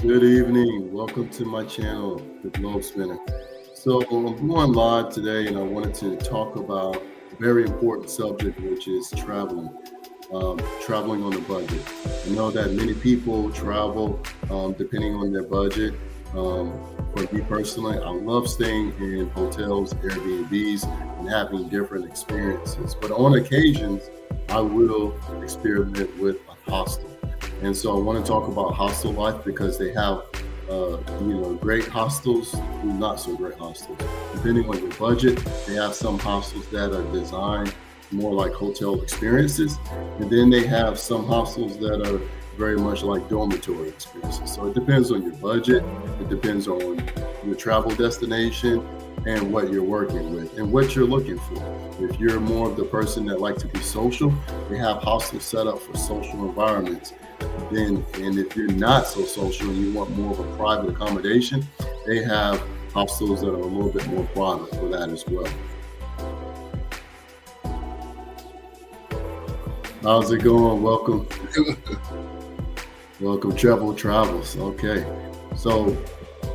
Good evening. Welcome to my channel, The Globe Spinner. So I'm going live today, and I wanted to talk about a very important subject, which is traveling on a budget. I know that many people travel depending on their budget. For me personally, I love staying in hotels, Airbnbs, and having different experiences. But on occasions, I will experiment with a hostel. And so I want to talk about hostel life because they have, great hostels, not so great hostels. Depending on your budget, they have some hostels that are designed more like hotel experiences, and then they have some hostels that are very much like dormitory experiences. So it depends on your budget, it depends on your travel destination, and what you're working with and what you're looking for. If you're more of the person that like to be social, they have hostels set up for social environments. Then, and if you're not so social and you want more of a private accommodation, they have hostels that are a little bit more private for that as well. How's it going? Welcome. Welcome, Travel Travels. Okay. So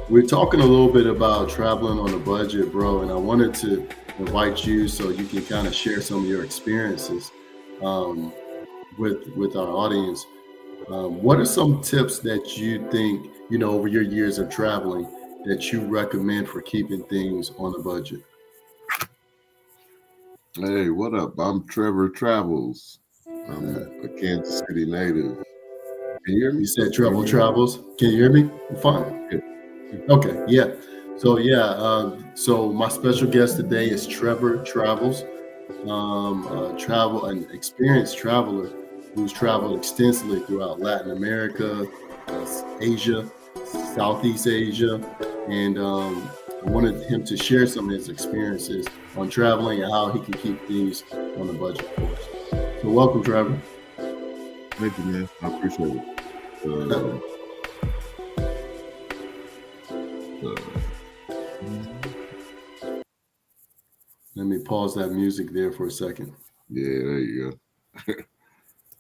we're talking a little bit about traveling on a budget, bro, and I wanted to invite you so you can kind of share some of your experiences um, with our audience. What are some tips that you think, over your years of traveling, that you recommend for keeping things on a budget? Hey, what up? I'm Trevor Travels. I'm Uh, a Kansas City native. Can you hear you me? said Can you Travel hear me? Travels. Can you hear me? Fine. Yeah. Okay, yeah. So so my special guest today is Trevor Travels, an experienced traveler who's traveled extensively throughout Latin America, Asia, Southeast Asia, and I wanted him to share some of his experiences on traveling and how he can keep things on the budget for us. So, welcome, Trevor. Thank you, man. I appreciate it. Uh, Let me pause that music there for a second. yeah, there you go.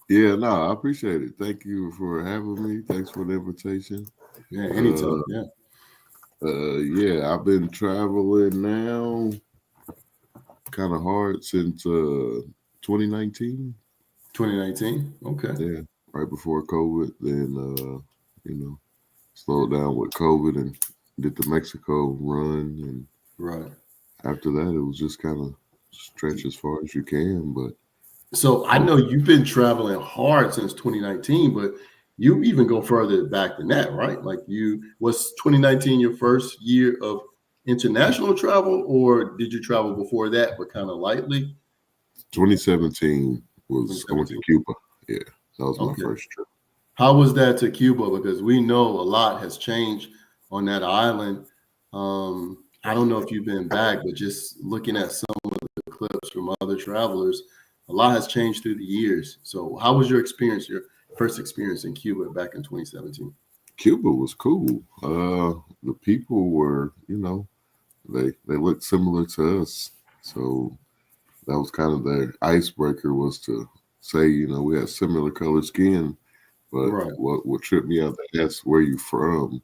Yeah, no, I appreciate it. Thank you for having me. Thanks for the invitation. Yeah, Uh, anytime. Yeah, yeah, I've been traveling now kind of hard since 2019. 2019. Okay, Yeah, right before COVID. Then, you know, slowed down with COVID and did the Mexico run. And right. after that, it was just kind of stretch as far as you can. But So I know you've been traveling hard since 2019, but you even go further back than that, right? Like you was 2019 your first year of international travel, or did you travel before that, but kind of lightly? 2017 I went to 2017. Cuba. Yeah, that was my Okay. first trip. How was that to Cuba? Because we know a lot has changed on that island. I don't know if you've been back, but just looking at some of the clips from other travelers, a lot has changed through the years. So, how was your experience, your first experience in Cuba back in 2017? Cuba was cool. The people were, they looked similar to us. So that was kind of the icebreaker was to say, we had similar colored skin. But Right. what tripped me out, they asked where you from,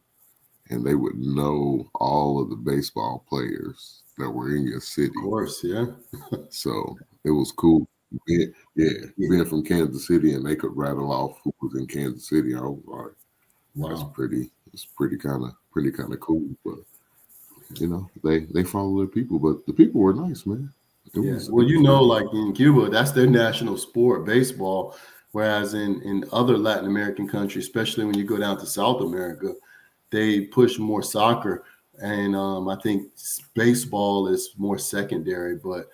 and they would know all of the baseball players that were in your Of city. course. Yeah. So it was cool. Yeah. Being from Kansas City, and they could rattle off who was in Kansas City. I was like, Wow. it's pretty kind of cool. But they follow their people, but the people were nice, man. It Yeah. was Well, it was nice. like in Cuba, that's their national sport, baseball. Whereas in other Latin American countries, especially when you go down to South America, they push more soccer, and I think baseball is more secondary. But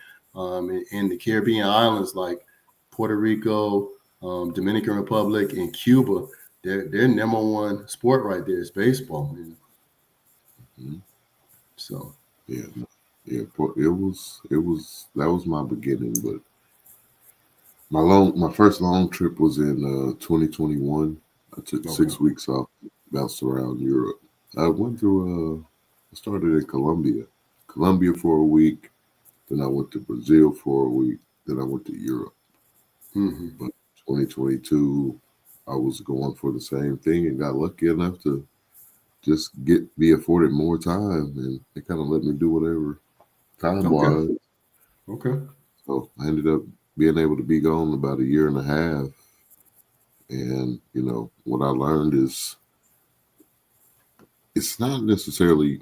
in the Caribbean islands like Puerto Rico, Dominican Republic, and Cuba, their number one sport right there is baseball. Mhm. So Yeah, no, yeah. But it was that was my beginning, but my first long trip was in 2021. I took okay. 6 weeks off, bounced around Europe. I went through. I started in Colombia for a week. Then I went to Brazil for a week. Then I went to Europe. Hmm. But 2022, I was going for the same thing and got lucky enough to just be afforded more time, and they kind of let me do whatever time Okay. wise. Okay. So I ended up being able to be gone about a year and a half. And what I learned is it's not necessarily,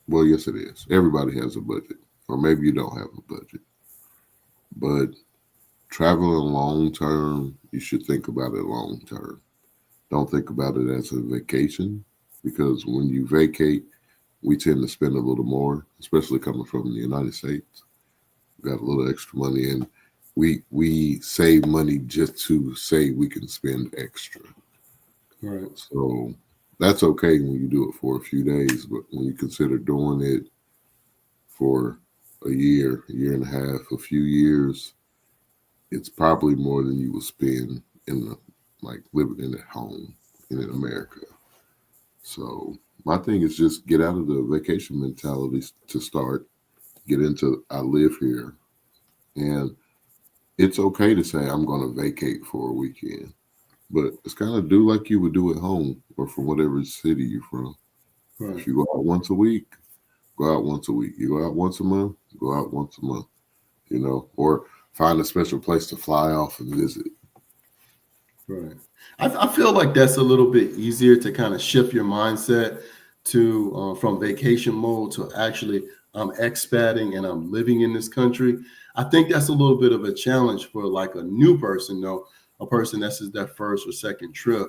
well, yes, it is. Everybody has a budget, or maybe you don't have a budget. But traveling long term, you should think about it long term. Don't think about it as a vacation, because when you vacate, we tend to spend a little more, especially coming from the United States. Got a little extra money, and we save money just to say we can spend extra. Right. So that's okay when you do it for a few days, but when you consider doing it for a year and a half, a few years, it's probably more than you will spend in like living in at home in America. So my thing is just get out of the vacation mentality to start, get into I live here. And it's okay to say I'm going to vacate for a weekend, but it's kind of do like you would do at home or from whatever city you're from. Right. If you go out once a week, go out once a week. You go out once a month, go out once a month, or find a special place to fly off and visit. Right. I feel like that's a little bit easier to kind of shift your mindset to from vacation mode to actually I'm expating and I'm living in this country. I think that's a little bit of a challenge for like a new person, though, a person that's is their first or second trip.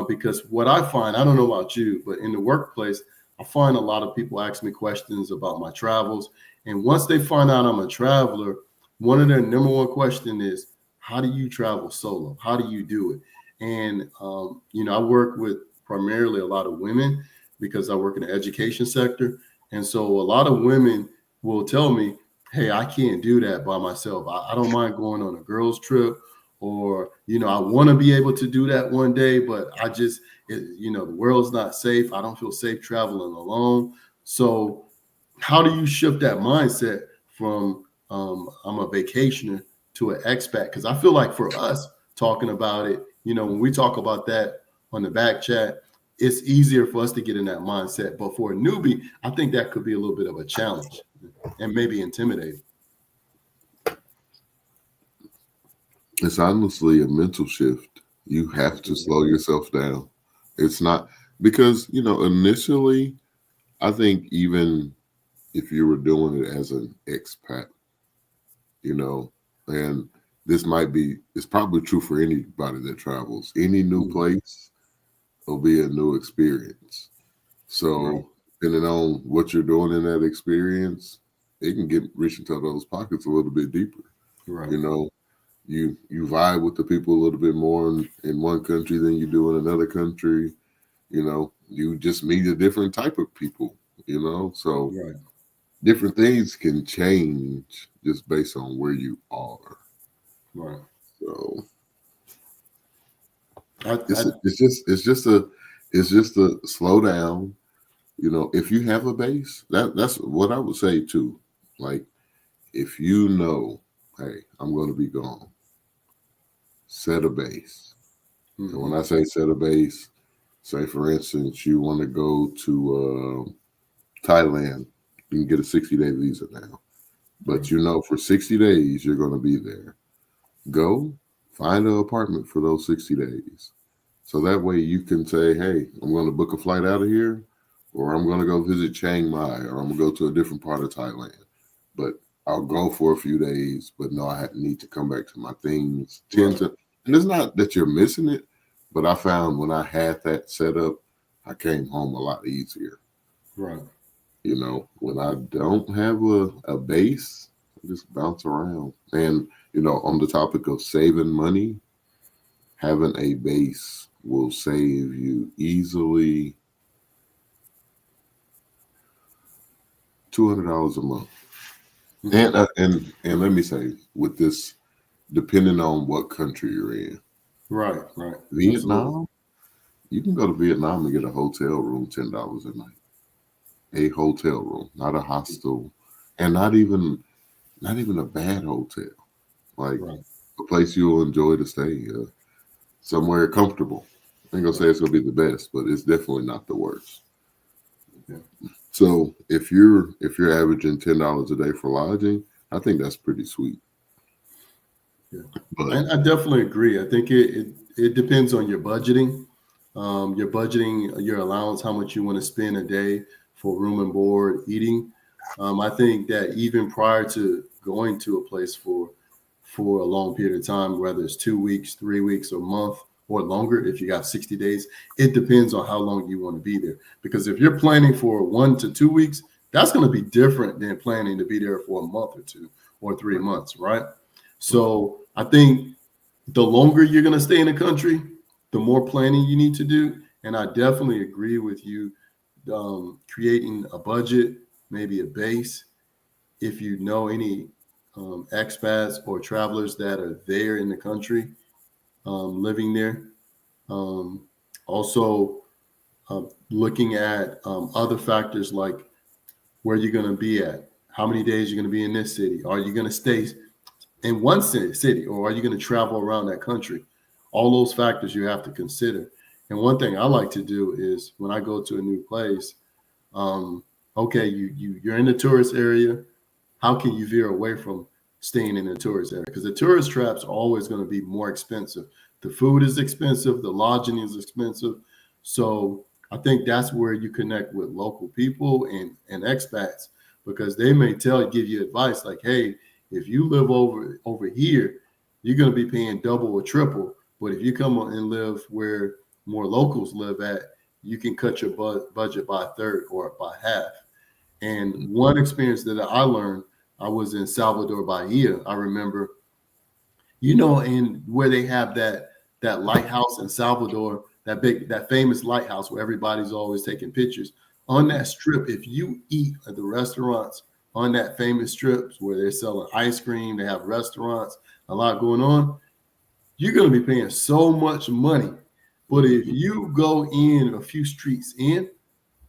Because what I find, I don't know about you, but in the workplace, I find a lot of people ask me questions about my travels. And once they find out I'm a traveler, one of their number one question is, how do you travel solo? How do you do it? And I work with primarily a lot of women because I work in the education sector, and so a lot of women will tell me, "Hey, I can't do that by myself. I don't mind going on a girls' trip, or I want to be able to do that one day, but the world's not safe. I don't feel safe traveling alone." So, how do you shift that mindset from I'm a vacationer to an expat? Because I feel like for us talking about it, when we talk about that on the back chat, it's easier for us to get in that mindset. But for a newbie, I think that could be a little bit of a challenge and maybe intimidating. It's honestly a mental shift. You have to slow yourself down. It's not because, initially, I think even if you were doing it as an expat, and it's probably true for anybody that travels. Any new place will be a new experience. Right. So, depending on what you're doing in that experience, it can reach into those pockets a little bit deeper. Right. You know, you vibe with the people a little bit more in one country than you do in another country. You just meet a different type of people. So Right. different things can change just based on where you are. Right. So I, I, it's just a slow down. If you have a base, that's what I would say too. Like if hey, I'm going to be gone, set a base. And when I say set a base, say for instance you want to go to Thailand, you can get a 60-day visa now. But for 60 days you're going to be there. Go find an apartment for those 60 days. So that way you can say, hey, I'm going to book a flight out of here, or I'm going to go visit Chiang Mai, or I'm going to go to a different part of Thailand. But I'll go for a few days, but no, I need to come back to my things. And it's not that you're missing it, but I found when I had that set up, I came home a lot easier. right. When I don't have a base, I just bounce around. And, on the topic of saving money, having a base will save you easily $200 a month. And let me say, with this, depending on what country you're in, Right. Right. Vietnam, Absolutely. you can go to Vietnam and get a hotel room $10 a night. A hotel room, not a hostel, and not even a bad hotel. Like Right. a place you'll enjoy to stay, somewhere comfortable. I ain't gonna say it's gonna be the best, but it's definitely not the worst. Yeah. So if you're averaging $10 a day for lodging, I think that's pretty sweet. Yeah. But I definitely agree. I think it depends on your budgeting. Your budgeting, your allowance, how much you want to spend a day for room and board, eating. I think that even prior to going to a place for a long period of time, whether it's 2 weeks, 3 weeks, or a month, or longer, if you got 60 days, it depends on how long you want to be there. Because if you're planning for 1 to 2 weeks, that's going to be different than planning to be there for a month or 2 or 3 months, right? So I think the longer you're going to stay in the country, the more planning you need to do. And I definitely agree with you, creating a budget, maybe a base. If you know any expats or travelers that are there in the country, living there. Um, Also, looking at other factors like where you're going to be at, how many days you're going to be in this city. Are you going to stay in one city, or are you going to travel around that country? All those factors you have to consider. And one thing I like to do is when I go to a new place, um, okay, you're in the tourist area. How can you veer away from staying in the tourist area? Because the tourist traps are always going to be more expensive. The food is expensive, the lodging is expensive. So I think that's where you connect with local people and expats, because they may give you advice like, hey, if you live over here, you're going to be paying double or triple. But if you come and live where more locals live at, you can cut your budget by a third or by half. And one experience that I learned, I was in Salvador Bahia. I remember, in where they have that lighthouse in Salvador, that famous lighthouse where everybody's always taking pictures. On that strip, if you eat at the restaurants on that famous strip where they're selling ice cream, they have restaurants, a lot going on, you're going to be paying so much money. But if you go in a few streets in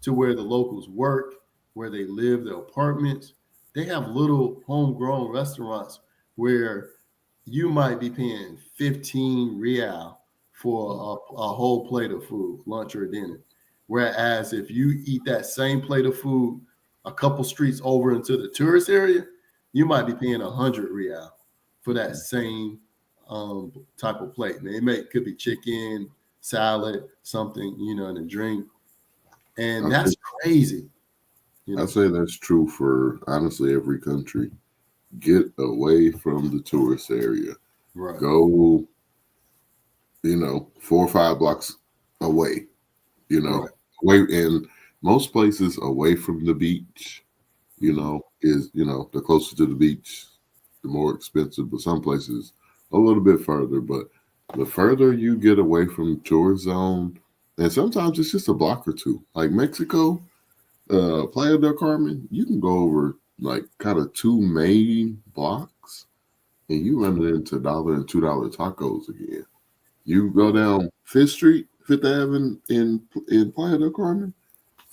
to where the locals work, where they live, their apartments, they have little homegrown restaurants where you might be paying 15 real for a whole plate of food, lunch or dinner. Whereas if you eat that same plate of food a couple streets over into the tourist area, you might be paying 100 real for that same type of plate. Could be chicken, salad, something, and a drink. And I that's think crazy. I say that's true for honestly every country. Get away from the tourist area. Right. Go, 4 or 5 blocks away. Right. Away in most places away from the beach. Is the closer to the beach, the more expensive. But some places a little bit further. But the further you get away from the tourist zone, and sometimes it's just a block or two. Like Mexico, Playa del Carmen, you can go over like kind of two main blocks, and you run it into $1 and $2 tacos again. You go down Fifth Avenue in Playa del Carmen,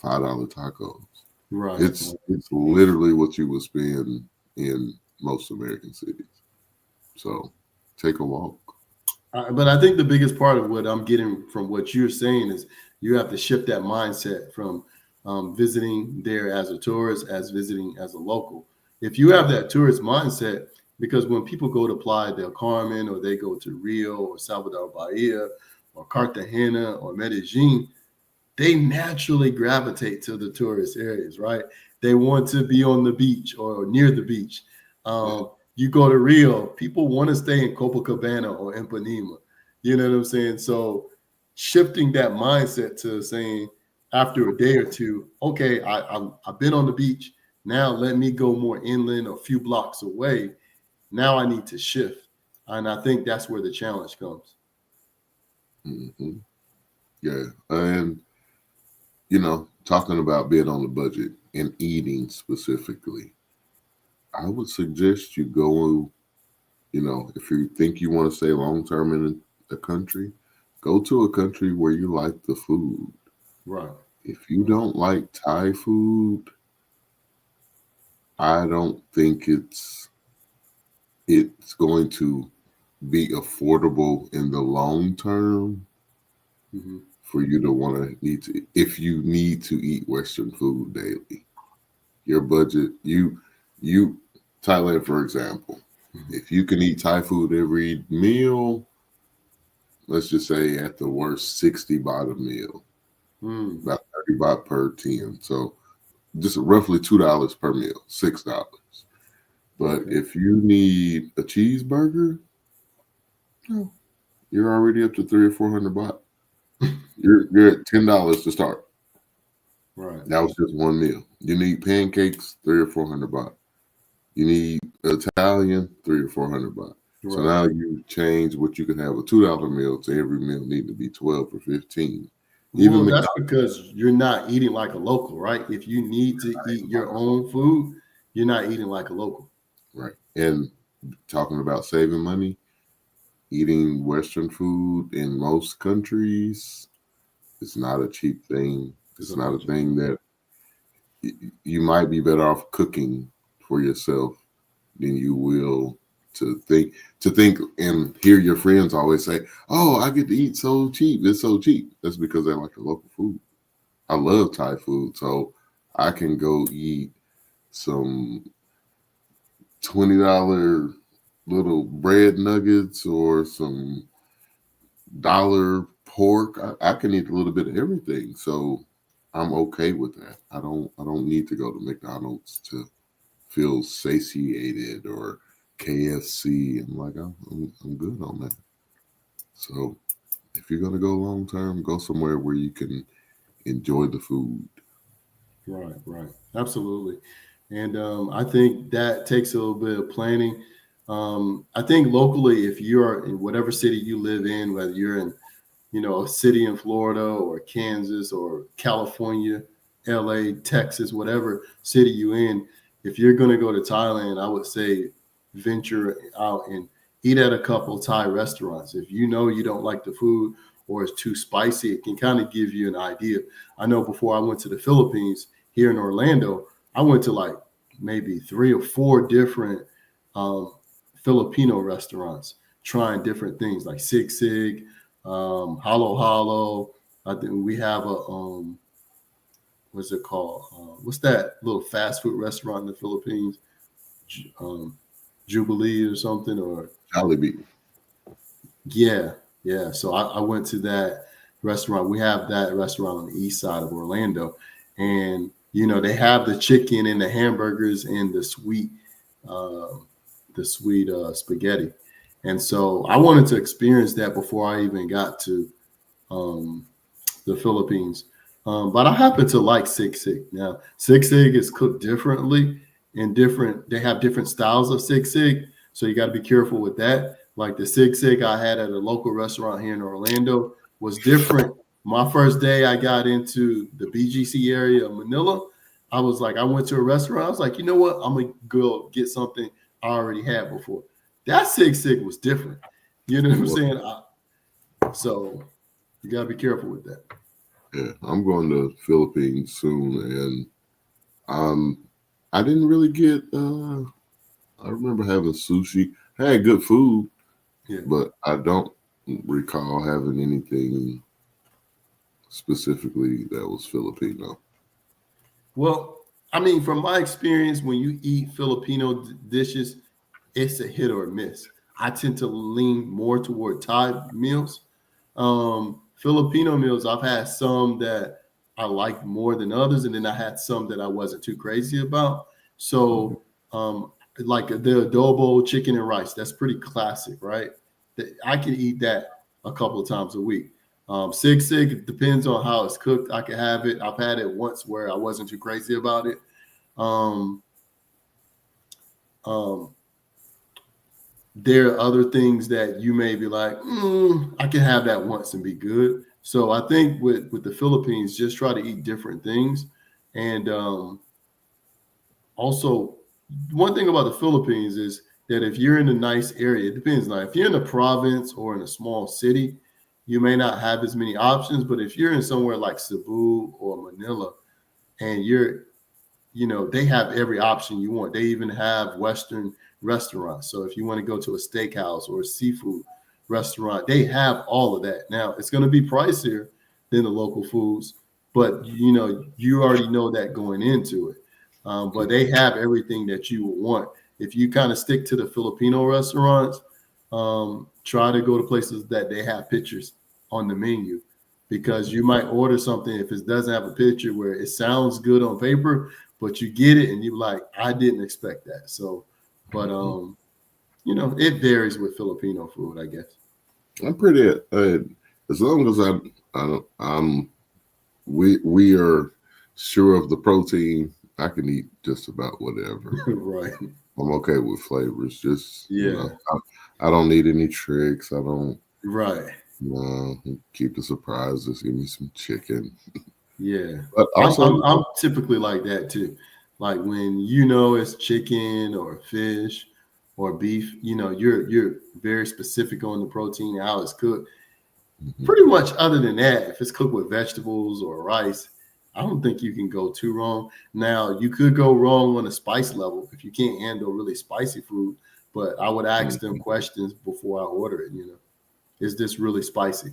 $5 tacos. Right. It's literally what you would spend in most American cities. So take a walk. But I think the biggest part of what I'm getting from what you're saying is you have to shift that mindset from visiting there as a tourist as visiting as a local. If you have that tourist mindset, because when people go to Playa del Carmen or they go to Rio or Salvador Bahia or Cartagena or Medellin, they naturally gravitate to the tourist areas, right? They want to be on the beach or near the beach. You go to Rio, people want to stay in Copacabana or Ipanema. You know what I'm saying? So shifting that mindset to saying after a day or two, okay, I've been on the beach. Now let me go more inland, a few blocks away. Now I need to shift. And I think that's where the challenge comes. Mm-hmm. Yeah. And, talking about being on the budget and eating specifically, I would suggest you go, if you think you want to stay long term in a country, go to a country where you like the food. Right. If you don't like Thai food, I don't think it's going to be affordable in the long term. Hmm. for you to need to, if you need to eat Western food daily. Your budget, you Thailand, for example, if you can eat Thai food every meal, let's just say at the worst 60 baht a meal, Mm. about 30 baht per 10. So just roughly $2 per meal, $6. But Okay. if you need a cheeseburger, oh, you're already up to 300 or 400 baht. You're at $10 to start. Right. That was just one meal. You need pancakes, 300 or 400 baht. You need Italian, 300 or 400 baht. So Right. now you change what you can have a $2 meal to every meal need to be 12 or 15. Even Well, that's McDonald's, because you're not eating like a local, right? If you need to eat your own food, you're not eating like a local. right? And talking about saving money, eating Western food in most countries is not a cheap thing. It's It's a not a bunch of thing money. that you might be better off cooking for yourself than you will to think and hear your friends always say, "Oh, I get to eat so cheap. It's so cheap." That's because they like the local food. I love Thai food, so I can go eat some $20 little bread nuggets or some dollar pork. I can eat a little bit of everything, so I'm okay with that. I don't need to go to McDonald's to feel satiated or KFC. I'm like, I'm good on that. So if you're gonna go long term, go somewhere where you can enjoy the food. Right, right. Absolutely. And I think that takes a little bit of planning. I think locally, if you're in whatever city you live in, whether you're in, a city in Florida or Kansas or California, LA, Texas, whatever city you in, if you're going to go to Thailand, I would say venture out and eat at a couple Thai restaurants. If you know you don't like the food or it's too spicy, it can kind of give you an idea. I know before I went to the Philippines here in Orlando, I went to like maybe 3 or 4 different um, Filipino restaurants trying different things like Sig Sig, Hollow Hollow. I think we have a what's it called? What's that little fast food restaurant in the Philippines? Um, Jubilee or something? Or Jollibee. yeah, yeah. So I went to that restaurant. We have that restaurant on the east side of Orlando, and they have the chicken and the hamburgers and uh, the sweet spaghetti. And so I wanted to experience that before I even got to um, the Philippines. But I happen to like Sig Sig. Now, Sig Sig is cooked differently in different. They have different styles of Sig Sig, so you got to be careful with that. Like the Sig Sig I had at a local restaurant here in Orlando was different. My first day I got into the BGC area of Manila, I was like, I went to a restaurant. I was like, you know what? I'm gonna go get something I already had before. That Sig Sig was different. You know what I'm Well, saying? So you got to be careful with that. yeah, I'm going to Philippines soon, and um, I didn't really get. I remember having sushi. I had good food, Yeah. but I don't recall having anything specifically that was Filipino. Well, I mean, from my experience, when you eat Filipino dishes, it's a hit or a miss. I tend to lean more toward Thai meals. Filipino meals, I've had some that I like more than others, and then I had some that I wasn't too crazy about. So, like the adobo chicken and rice, that's pretty classic, right? I can eat that a couple of times a week. Sig Sig, it depends on how it's cooked. I can have it. I've had it once where I wasn't too crazy about it. Um, um, there are other things that you may be like, I can have that once and be good. So I think with the Philippines, just try to eat different things, and also one thing about the Philippines is that if you're in a nice area, it depends. Now, if you're in a province or in a small city, you may not have as many options. But if you're in somewhere like Cebu or Manila, and they have every option you want. They even have Western restaurants. So if you want to go to a steakhouse or a seafood, restaurant, they have all of that. Now it's going to be pricier than the local foods, but you already know that going into it. But they have everything that you would want. If you kind of stick to the Filipino restaurants, try to go to places that they have pictures on the menu, because you might order something if it doesn't have a picture where it sounds good on paper, but you get it and you're like, I didn't expect that. So, but it varies with Filipino food, I guess. I'm pretty as long as we are sure of the protein, I can eat just about whatever. Right. I'm okay with flavors. Just Yeah. I don't need any tricks. I don't. Right. Keep the surprise. Just give me some chicken. Yeah. But also, I'm typically like that too. Like when it's chicken or fish or beef, you're very specific on the protein, how it's cooked. Pretty much, other than that, if it's cooked with vegetables or rice, I don't think you can go too wrong. Now, you could go wrong on a spice level if you can't handle really spicy food, but I would ask them questions before I order it. Is this really spicy?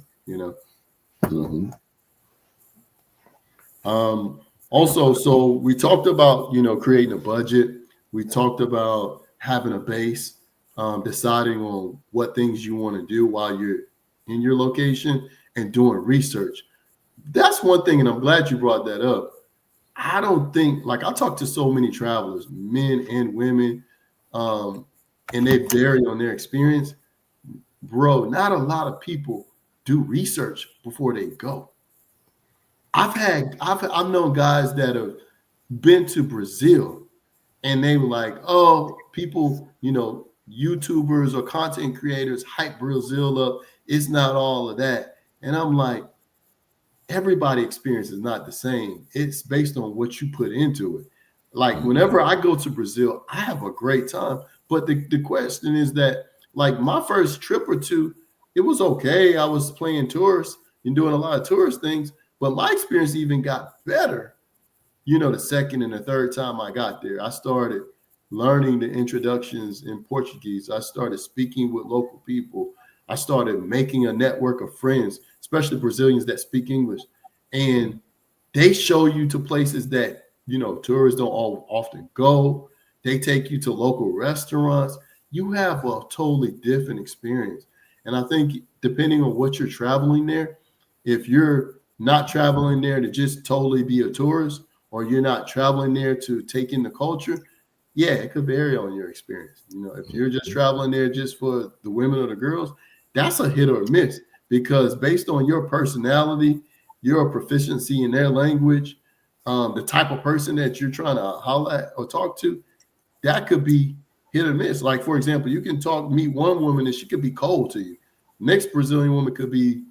Also, so we talked about creating a budget. We talked about having a base, deciding on what things you want to do while you're in your location, and doing research. That's one thing, and I'm glad you brought that up. I don't think, like, I talk to so many travelers, men and women, and they vary on their experience. Bro, not a lot of people do research before they go. I've known guys that have been to Brazil and they were like, oh, people, YouTubers or content creators hype Brazil up. It's not all of that. And I'm like, everybody experience is not the same. It's based on what you put into it. Like whenever I go to Brazil, I have a great time. But the question is that, like, my first trip or two, it was okay. I was playing tourist and doing a lot of tourist things, but my experience even got better, the second and the third time I got there. I started learning the introductions in Portuguese. I started speaking with local people. I started making a network of friends, especially Brazilians that speak English. And they show you to places that, tourists don't often go. They take you to local restaurants. You have a totally different experience. And I think depending on what you're traveling there, if you're not traveling there to just totally be a tourist, or you're not traveling there to take in the culture, yeah, it could vary on your experience. If you're just traveling there just for the women or the girls, that's a hit or miss, because based on your personality, your proficiency in their language, the type of person that you're trying to holler at or talk to, that could be hit or miss. Like, for example, you can meet one woman and she could be cold to you. Next Brazilian woman could be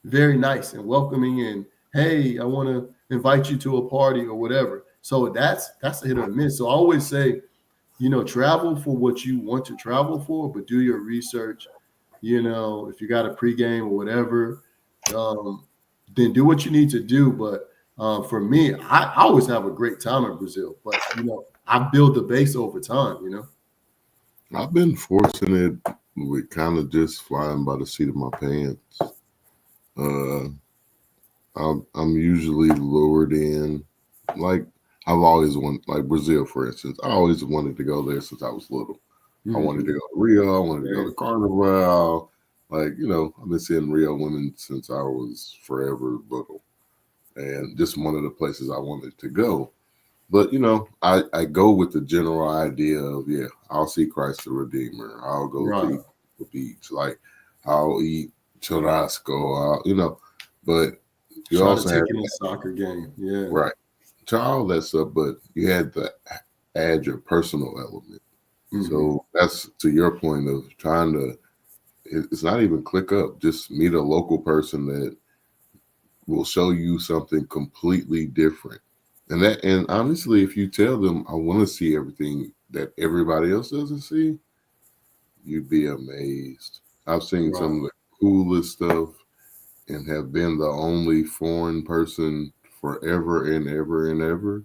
very nice and welcoming and, hey, I want to invite you to a party or whatever. So that's a hit or miss. So I always say, travel for what you want to travel for, but do your research. If you got a pregame or whatever, then do what you need to do. But for me, I always have a great time in Brazil. But I build the base over time. I've been fortunate with kind of just flying by the seat of my pants. I'm usually lured in, like I've always wanted, like Brazil, for instance. I always wanted to go there since I was little. I wanted to go to Rio. I wanted to go to Carnival. Like, I've been seeing Rio women since I was forever little, and just one of the places I wanted to go. But I go with the general idea of, I'll see Christ the Redeemer. I'll go to the beach. Like, I'll eat churrasco. But you also have a soccer game, right, to all that stuff. But you had to add your personal element. So that's to your point of trying to. It's not even click up. Just meet a local person that will show you something completely different. And honestly, if you tell them, I want to see everything that everybody else doesn't see, you'd be amazed. I've seen some of the coolest stuff and have been the only foreign person forever and ever and ever.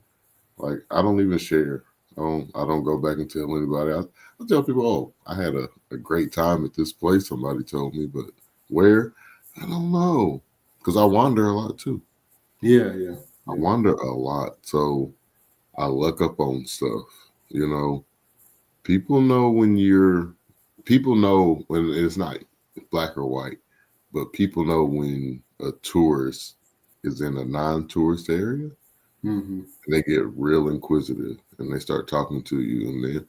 Like, I don't even share. I don't go back and tell anybody. I tell people, oh, I had a great time at this place. Somebody told me, but where? I don't know. Because I wander a lot too. Yeah, yeah, I yeah. wander a lot. So I look up on stuff. You know, people know people know when it's not black or white, but people know when a tourist is in a non-tourist area, Hmm. and they get real inquisitive and they start talking to you, and then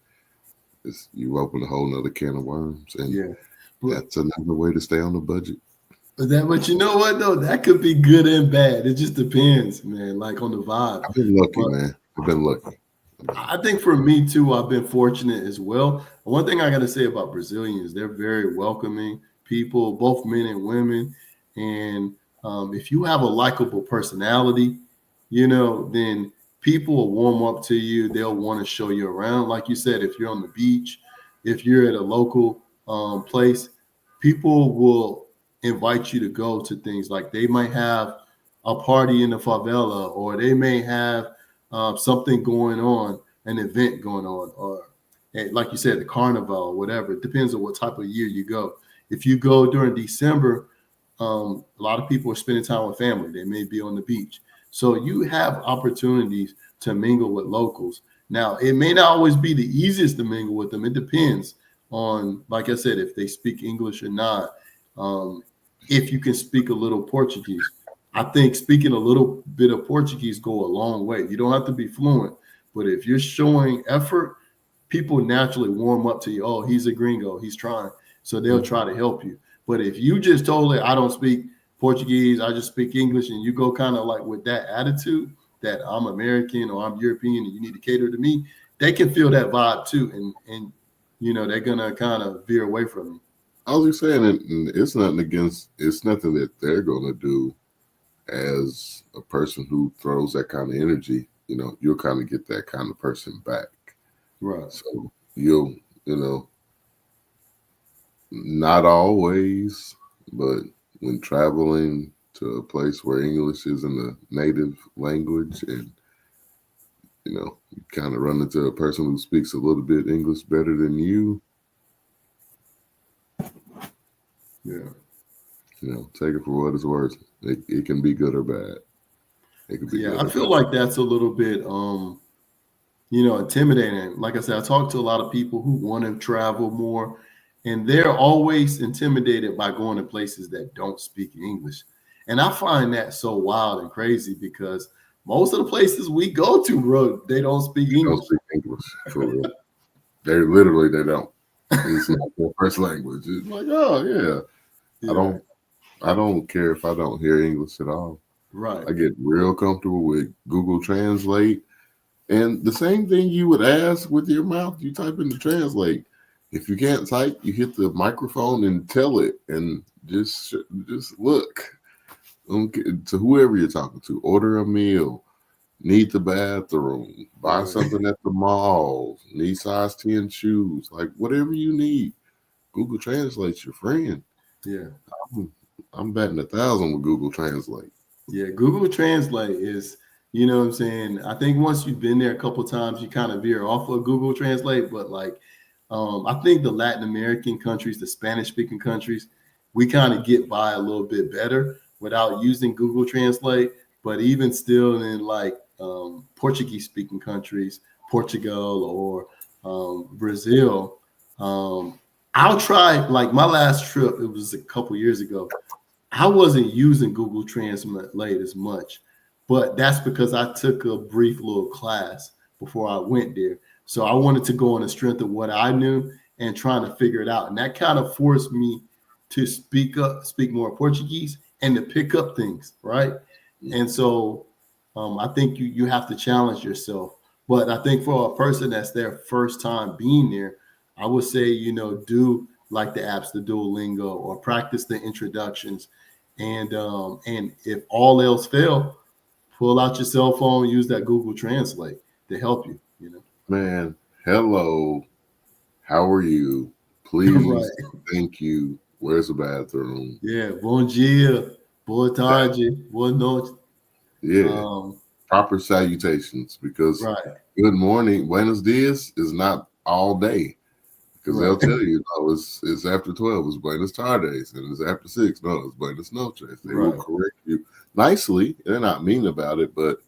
you open a whole nother can of worms, and Yeah. But that's another way to stay on the budget. but you know what though? That could be good and bad. It just depends, man, like on the vibe. I've been lucky, But man. I've been lucky. I think for me too, I've been fortunate as well. One thing I got to say about Brazilians, they're very welcoming people, both men and women. And if you have a likable personality, then people will warm up to you. They'll want to show you around. Like you said, if you're on the beach, if you're at a local place, people will invite you to go to things like they might have a party in the favela, or they may have something going on, an event going on, or like you said, the carnival or whatever. It depends on what type of year you go. If you go during December, a lot of people are spending time with family. They may be on the beach. So you have opportunities to mingle with locals. Now, it may not always be the easiest to mingle with them. It depends on, like I said, if they speak English or not. Um, if you can speak a little Portuguese, I think speaking a little bit of Portuguese go a long way. You don't have to be fluent, but if you're showing effort, people naturally warm up to you. Oh, he's a gringo. He's trying. So they'll try to help you. But if you just totally, I don't speak Portuguese, I just speak English, and you go kind of like with that attitude that I'm American or I'm European and you need to cater to me, they can feel that vibe too. And they're gonna kind of veer away from you. I was just saying, and it's nothing that they're going to do as a person who throws that kind of energy. You'll kind of get that kind of person back. Right. So you'll, not always, but when traveling to a place where English isn't a native language, and you kind of run into a person who speaks a little bit English better than you, Yeah. take it for what it's worth. It can be good or bad. It can be Yeah. good I or feel bad. like that's a little bit intimidating. Like I said, I talk to a lot of people who want to travel more, and they're always intimidated by going to places that don't speak English. And I find that so wild and crazy because most of the places we go to, bro, they don't speak They don't English. speak English for real. They don't. It's not their first language. It's like, oh yeah. I Yeah, don't I don't care if I don't hear English at all. right. I get real comfortable with Google Translate. And the same thing you would ask with your mouth, you type in the translate. If you can't type, you hit the microphone and tell it, and just look to whoever you're talking to. Order a meal, need the bathroom, buy Right. something at the mall, need size 10 shoes, like whatever you need. Google Translate's your friend. Yeah. I'm, I'm batting 1,000 with Google Translate. Yeah. Google Translate is, what I'm saying? I think once you've been there a couple times, you kind of veer off of Google Translate. But like, I think the Latin American countries, the Spanish speaking countries, we kind of get by a little bit better without using Google Translate. But even still, in like Portuguese speaking countries, Portugal or Brazil, I'll try. Like my last trip, it was a couple years ago. I wasn't using Google Translate as much, but that's because I took a brief little class before I went there. So I wanted to go on the strength of what I knew and trying to figure it out. And that kind of forced me to speak more Portuguese and to pick up things, right? And so I think you have to challenge yourself. But I think for a person that's their first time being there, I would say, do like the apps, the Duolingo, or practice the introductions. And if all else fail, pull out your cell phone, use that Google Translate to help you. Man, hello. How are you? Right. Please, thank you. Where's the bathroom? Yeah. Bom dia, boa That, tarde, boa noite. yeah. Um, proper salutations, because Right. good morning, buenos dias is not all day. Because they'll Right. tell you, no, it's after 12, it's buenos tardes, and it's after 6, no, it's buenos noches. They will Right. correct you nicely. They're not mean about it, but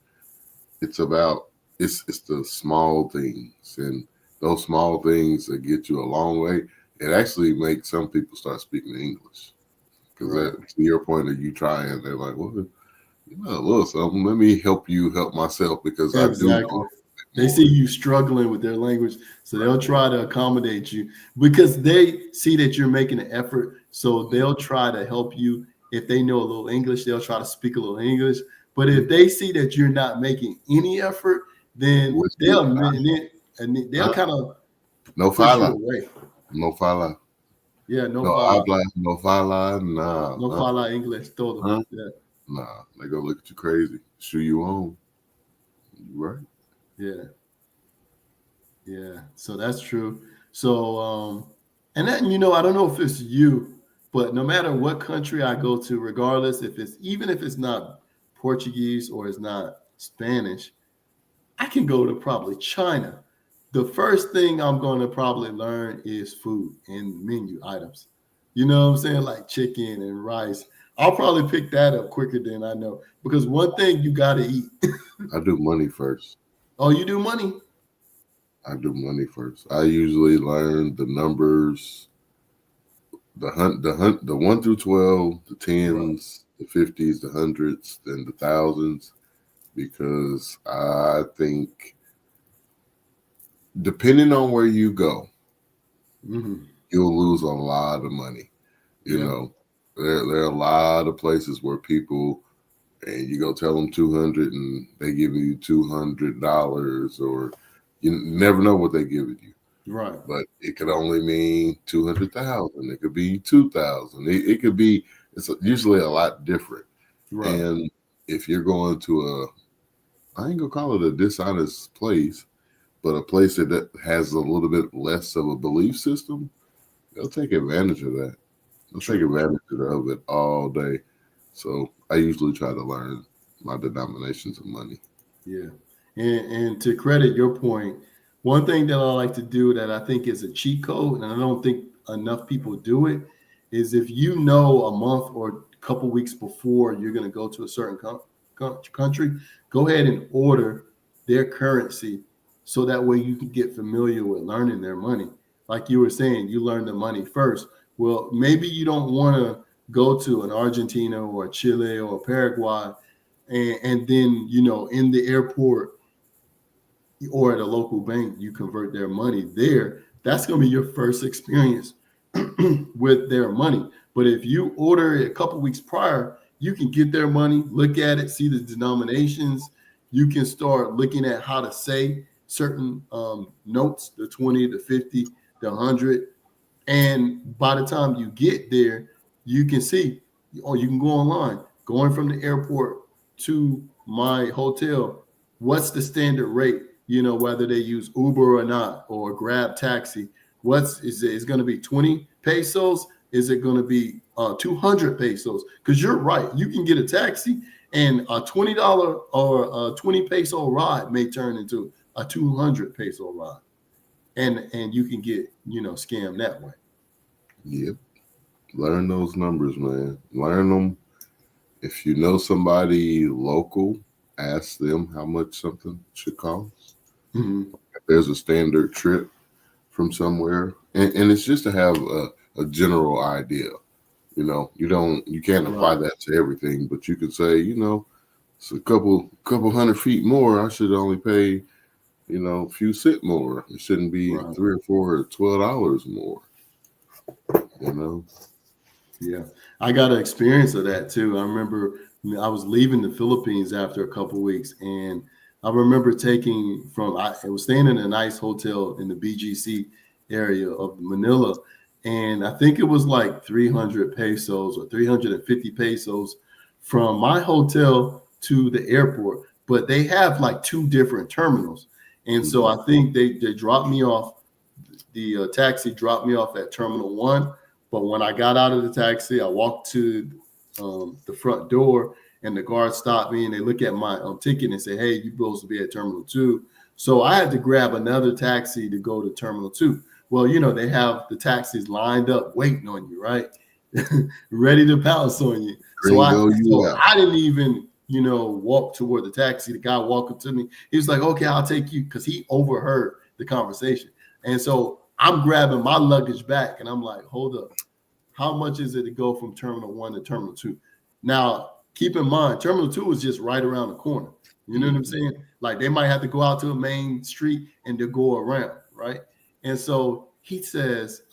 it's about it's the small things, and those small things that get you a long way. It actually makes some people start speaking English. Because Right. to your point of you trying, they're like, well, you know, a little something. Let me help you help myself, because I do know Exactly. a bit They more. see you struggling with their language, so they'll try to accommodate you because they see that you're making an effort. So they'll try to help you. If they know a little English, they'll try to speak a little English. But if they see that you're not making any effort, then Which they'll is, and then they'll huh? kind of No push you fala, away. no fala, Yeah, no no fala, habla, no fala, nah, no fala English todo. huh? Yeah, Nah, they gonna look at you crazy. Shoe you on. You right. yeah. Yeah, so that's true. So, and then, I don't know if it's you, but no matter what country I go to, regardless if it's even if it's not Portuguese or it's not Spanish, I can go to probably China. The first thing I'm going to probably learn is food and menu items. You know what I'm saying? Like chicken and rice. I'll probably pick that up quicker than I know because one thing you got to eat. I do money first. Oh, you do money? I do money first. I usually learn the numbers, the 1 through 12, the Right. tens, the 50s, the hundreds, and the thousands, because I think depending on where you go, Hmm. you'll lose a lot of money. You Yeah. know, there are a lot of places where people, and you go tell them 200 and they give you $200, or you never know what they giving you. Right. But it could only mean 200,000. It could be 2,000. It could be. It's usually a lot different. Right. And if you're going to I ain't gonna call it a dishonest place, but a place that has a little bit less of a belief system, they'll take advantage of that. They'll take True. advantage of it all day. So I usually try to learn my denominations of money. Yeah. And to credit your point, one thing that I like to do that I think is a cheat code, and I don't think enough people do it, is if you know a month or a couple weeks before you're going to go to a certain country, go ahead and order their currency so that way you can get familiar with learning their money. Like you were saying, you learn the money first. Well, maybe you don't want to go to an Argentina or Chile or Paraguay and then in the airport or at a local bank you convert their money there. That's going to be your first experience with their money. But if you order it a couple weeks prior, you can get their money, look at it, see the denominations. You can start looking at how to say certain notes, the 20, the 50, the 100. And by the time you get there, you can see, or you can go online, going from the airport to my hotel, what's the standard rate? Whether they use Uber or not, or Grab taxi. Is it going to be 20 pesos? Is it going to be 200 pesos? Because you're right, you can get a taxi, and a $20 or a 20 peso ride may turn into a 200 peso ride, and you can get scammed that way. Yep. Learn those numbers, man. Learn them. If you know somebody local, ask them how much something should cost. Mhm. If there's a standard trip from somewhere, and it's just to have a general idea. You can't apply Right. that to everything, but you can say, it's a couple 100 feet more. I should only pay, a few cent more. It shouldn't be Right. 3 or 4 or $12 more. You know, Yeah. I got an experience of that too. I remember I was leaving the Philippines after a couple weeks, and I remember I was staying in a nice hotel in the BGC area of Manila, and I think it was like 300 pesos or 350 pesos from my hotel to the airport. But they have like two different terminals, and so Mhm. I think they dropped me off. The taxi dropped me off at Terminal 1, but when I got out of the taxi, I walked to the front door, and the guards stop me and they look at my ticket and say, "Hey, you're supposed to be at Terminal 2." So I had to grab another taxi to go to Terminal 2. Well, they have the taxis lined up waiting on you, right? Ready to pounce on you. So I Gringo, you out. didn't even, walk toward the taxi. The guy walked up to me. He was like, "Okay, I'll take you," because he overheard the conversation. And so I'm grabbing my luggage back and I'm like, "Hold up. How much is it to go from Terminal 1 to Terminal 2? Now, keep in mind, Terminal 2 is just right around the corner. You know what I'm saying? Like they might have to go out to a main street and to go around, right? And so he says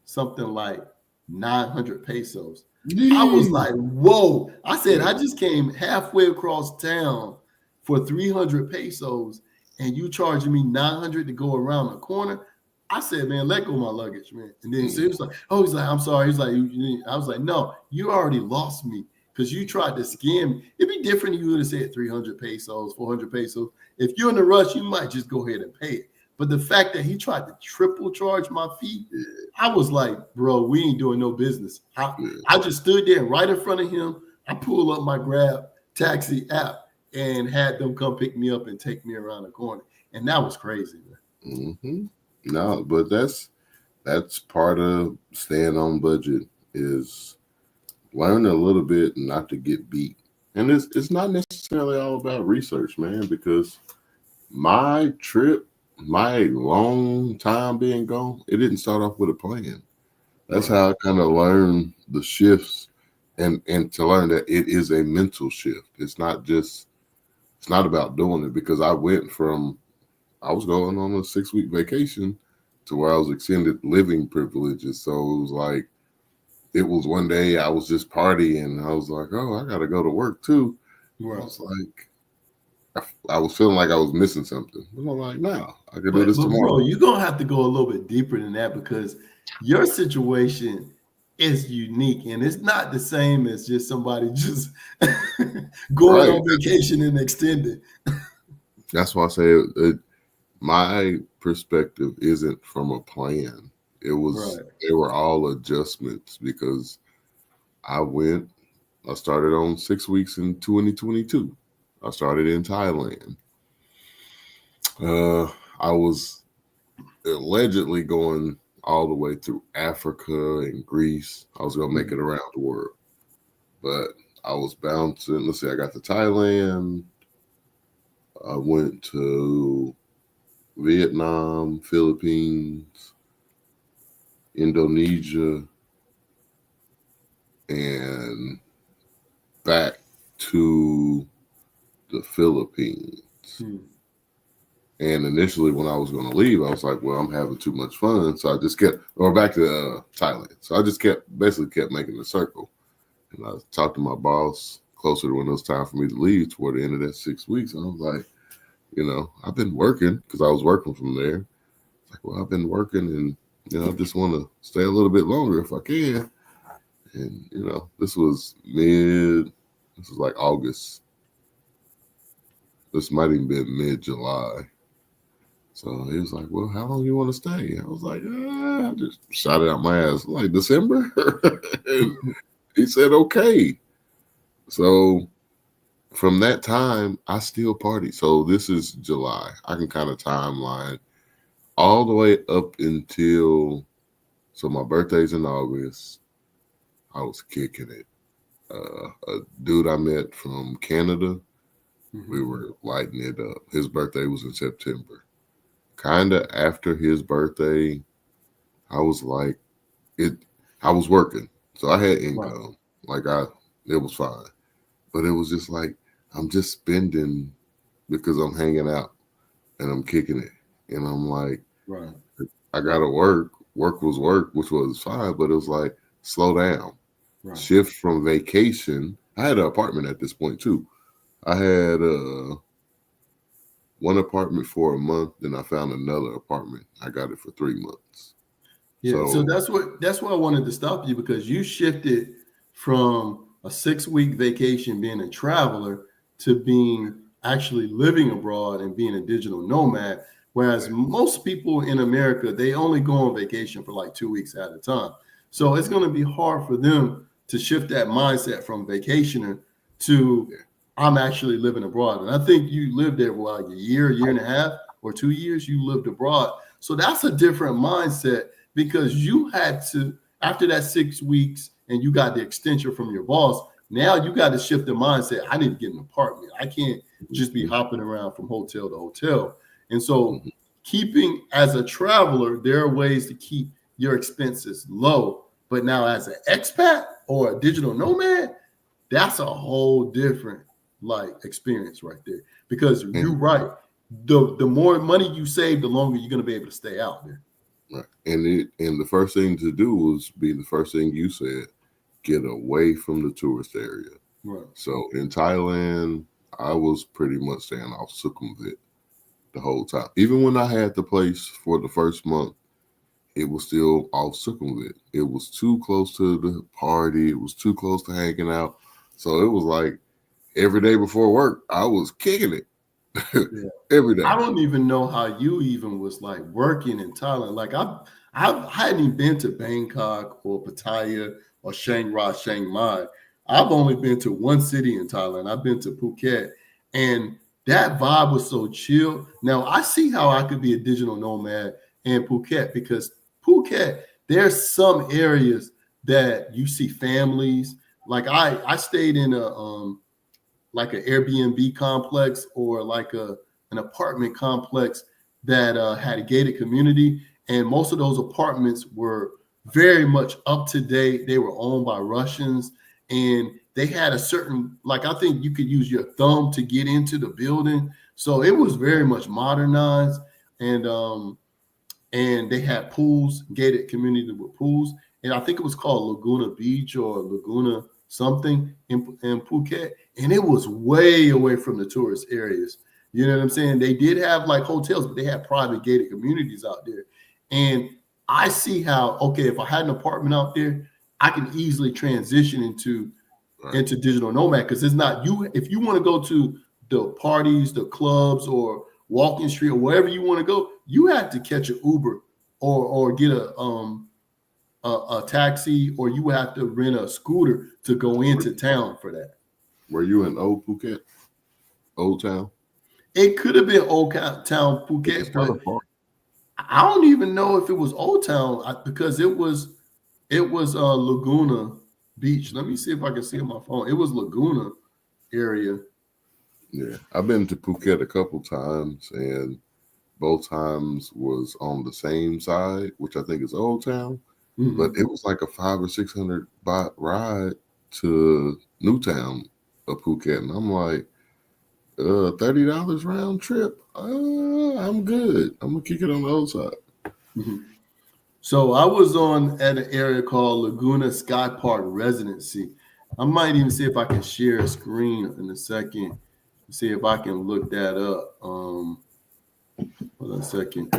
something like 900 pesos. I was like, whoa. I said, I just came halfway across town for 300 pesos and you charging me 900 to go around the corner. I said, "Man, let go of my luggage, man." And then so he was like, "Oh," he's like, "I'm sorry." He's like, I was like, "No, you already lost me because you tried to scam me." It'd be different if you would have said 300 pesos, 400 pesos. If you're in a rush, you might just go ahead and pay it. But the fact that he tried to triple charge my fee, I was like, "Bro, we ain't doing no business." I just stood there right in front of him. I pulled up my Grab taxi app and had them come pick me up and take me around the corner. And that was crazy, man. Mm-hmm. No, but that's part of staying on budget is learn a little bit not to get beat. And it's not necessarily all about research, man, because my trip, my long time being gone, it didn't start off with a plan. That's how I kind of learned the shifts and to learn that it is a mental shift. It's not about doing it, because I was going on a 6-week vacation to where I was extended living privileges. So it was like, it was one day I was just partying. I was like, "Oh, I got to go to work too." Right. I was like, I was feeling like I was missing something. But I'm like, "No, I can do this tomorrow." Bro, you're going to have to go a little bit deeper than that because your situation is unique and it's not the same as just somebody just going on vacation and extended. That's why I say my perspective isn't from a plan. It was They were all adjustments, because I started on 6 weeks in 2022. I started in Thailand. I was allegedly going all the way through Africa and Greece. I was gonna make it around the world, but I was bouncing. Let's see, I got to Thailand. I went to Vietnam, Philippines, Indonesia, and back to the Philippines. And initially, when I was going to leave, I was like, "Well, I'm having too much fun," so I just kept, or back to Thailand. So I just kept making a circle. And I talked to my boss closer to when it was time for me to leave toward the end of that 6 weeks. And I was like, "I've been working," because I was working from there. Like, "Well, I've been working, and I just want to stay a little bit longer if I can." And this was like August. This might even been mid-July. So he was like, "Well, how long you want to stay?" I was like, I just shot it out my ass. Like, December? He said, "Okay." So from that time, I still party. So this is July. I can kind of timeline all the way up until, so my birthday's in August. I was kicking it. A dude I met from Canada, we were lighting it up. His birthday was in September. Kind of after his birthday, I was like, I was working. So I had income. It was fine. But it was just like, I'm just spending because I'm hanging out and I'm kicking it. And I'm like, I got to work. Work was work, which was fine. But it was like, slow down. Shift from vacation. I had an apartment at this point too. I had one apartment for a month, then I found another apartment. I got it for 3 months. Yeah, so that's why I wanted to stop you, because you shifted from a 6-week vacation being a traveler to being actually living abroad and being a digital nomad. Whereas most people in America, they only go on vacation for like 2 weeks at a time. So it's going to be hard for them to shift that mindset from vacationer to Yeah. I'm actually living abroad. And I think you lived there for like a year and a half, or 2 years. You lived abroad, so that's a different mindset because you had to, after that 6 weeks, and you got the extension from your boss. Now you got to shift the mindset. I need to get an apartment. I can't just be hopping around from hotel to hotel. And so, Mhm. keeping as a traveler, there are ways to keep your expenses low. But now, as an expat or a digital nomad, that's a whole different like experience right there. Because you're And right. The more money you save, the longer you're going to be able to stay out there. right. And the first thing to do was be the first thing you said, get away from the tourist area. Right. So in Thailand, I was pretty much staying off Sukhumvit the whole time. Even when I had the place for the first month, it was still off Sukhumvit. It was too close to the party. It was too close to hanging out. So it was like every day before work, I was kicking it Yeah. every day. I don't even know how you even was like working in Thailand. Like I hadn't even been to Bangkok or Pattaya or Chiang Mai. I've only been to one city in Thailand. I've been to Phuket, and that vibe was so chill. Now I see how I could be a digital nomad in Phuket because Phuket, there's some areas that you see families. Like I stayed in a like an Airbnb complex or like an apartment complex that had a gated community, and most of those apartments were very much up to date. They were owned by Russians, and they had a certain, like, I think you could use your thumb to get into the building, so it was very much modernized, and they had pools, gated community with pools, and I think it was called Laguna Beach or Laguna something in Phuket, and it was way away from the tourist areas. You know what I'm saying? They did have like hotels, but they had private gated communities out there. And I see how, okay, if I had an apartment out there, I can easily transition Right. into digital nomad because it's not you. If you want to go to the parties, the clubs, or walking street, or wherever you want to go, you have to catch an Uber or get a taxi, or you have to rent a scooter to go into town for that. Were you in Old Phuket, Old Town? It could have been Town It's Phuket, kind but of far. I don't even know if it was Old Town because it was Laguna Beach. Let me see if I can see on my phone. It was Laguna area. Yeah, I've been to Phuket a couple times, and both times was on the same side, which I think is Old Town. But Mhm. it was like a 500 or 600 baht ride to Newtown of Phuket, and I'm like, $30 round trip. I'm good. I'm gonna kick it on the old side. Mhm. So I was on at an area called Laguna Sky Park Residency. I might even see if I can share a screen in a second. See if I can look that up. Hold on a second.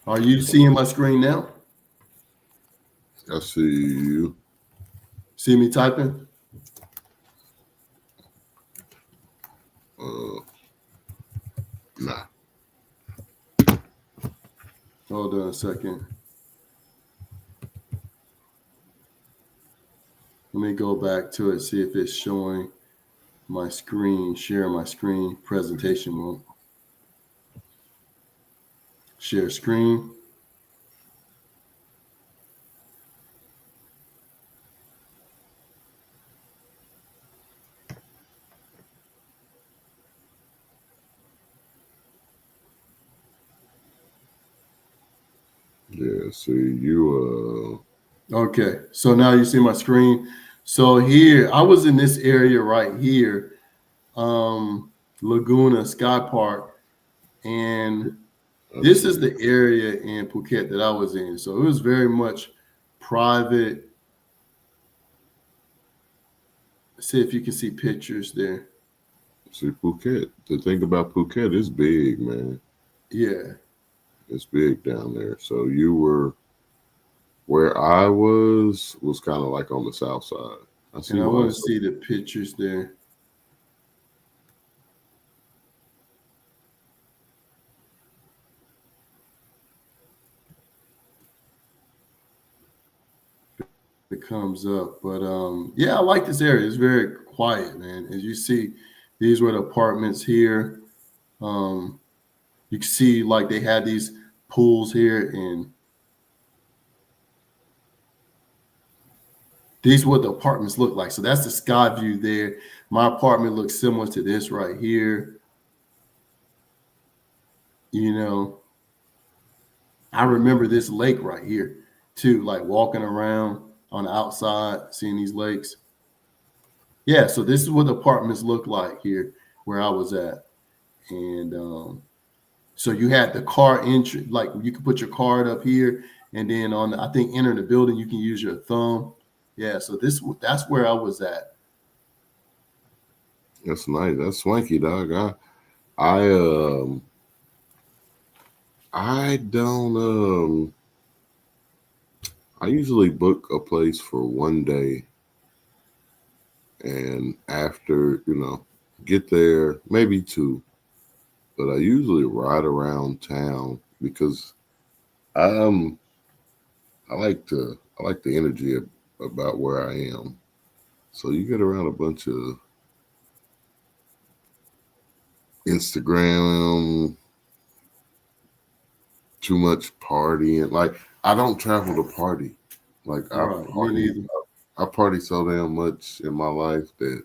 Are you seeing my screen now? I see you. See me typing? Uh, nah. Hold on a second. Let me go back to it, see if it's showing my screen, share my screen, presentation mode. Share screen. Yeah. See you. Okay, so now you see my screen. So here, I was in this area right here, Laguna Sky Park, and I this is see. the area in Phuket that I was in. So it was very much private. See if you can see pictures there. See Phuket. The thing about Phuket is big, man. Yeah, It's big down there. So you were where I was kind of like on the south side. I and see I why want to it's so. see the pictures there. that comes up. But yeah, I like this area. It's very quiet, man. As you see, these were the apartments here. Um, you can see like they had these pools here, and these what the apartments look like. So that's the sky view there. My apartment looks similar to this right here. You know, I remember this lake right here too, like walking around on the outside, seeing these lakes. Yeah, so this is what the apartments look like here where I was at. And so you had the car entry, like you could put your card up here, and then on the, I think entering the building, you can use your thumb. Yeah, so that's where I was at. That's nice. That's swanky, dog. I um I don't I usually book a place for one day, and after, get there maybe two, but I usually ride around town because um I like the energy about where I am. So you get around a bunch of Instagram, too much partying. Like I don't travel to party. Like Right, me neither. I party so damn much in my life that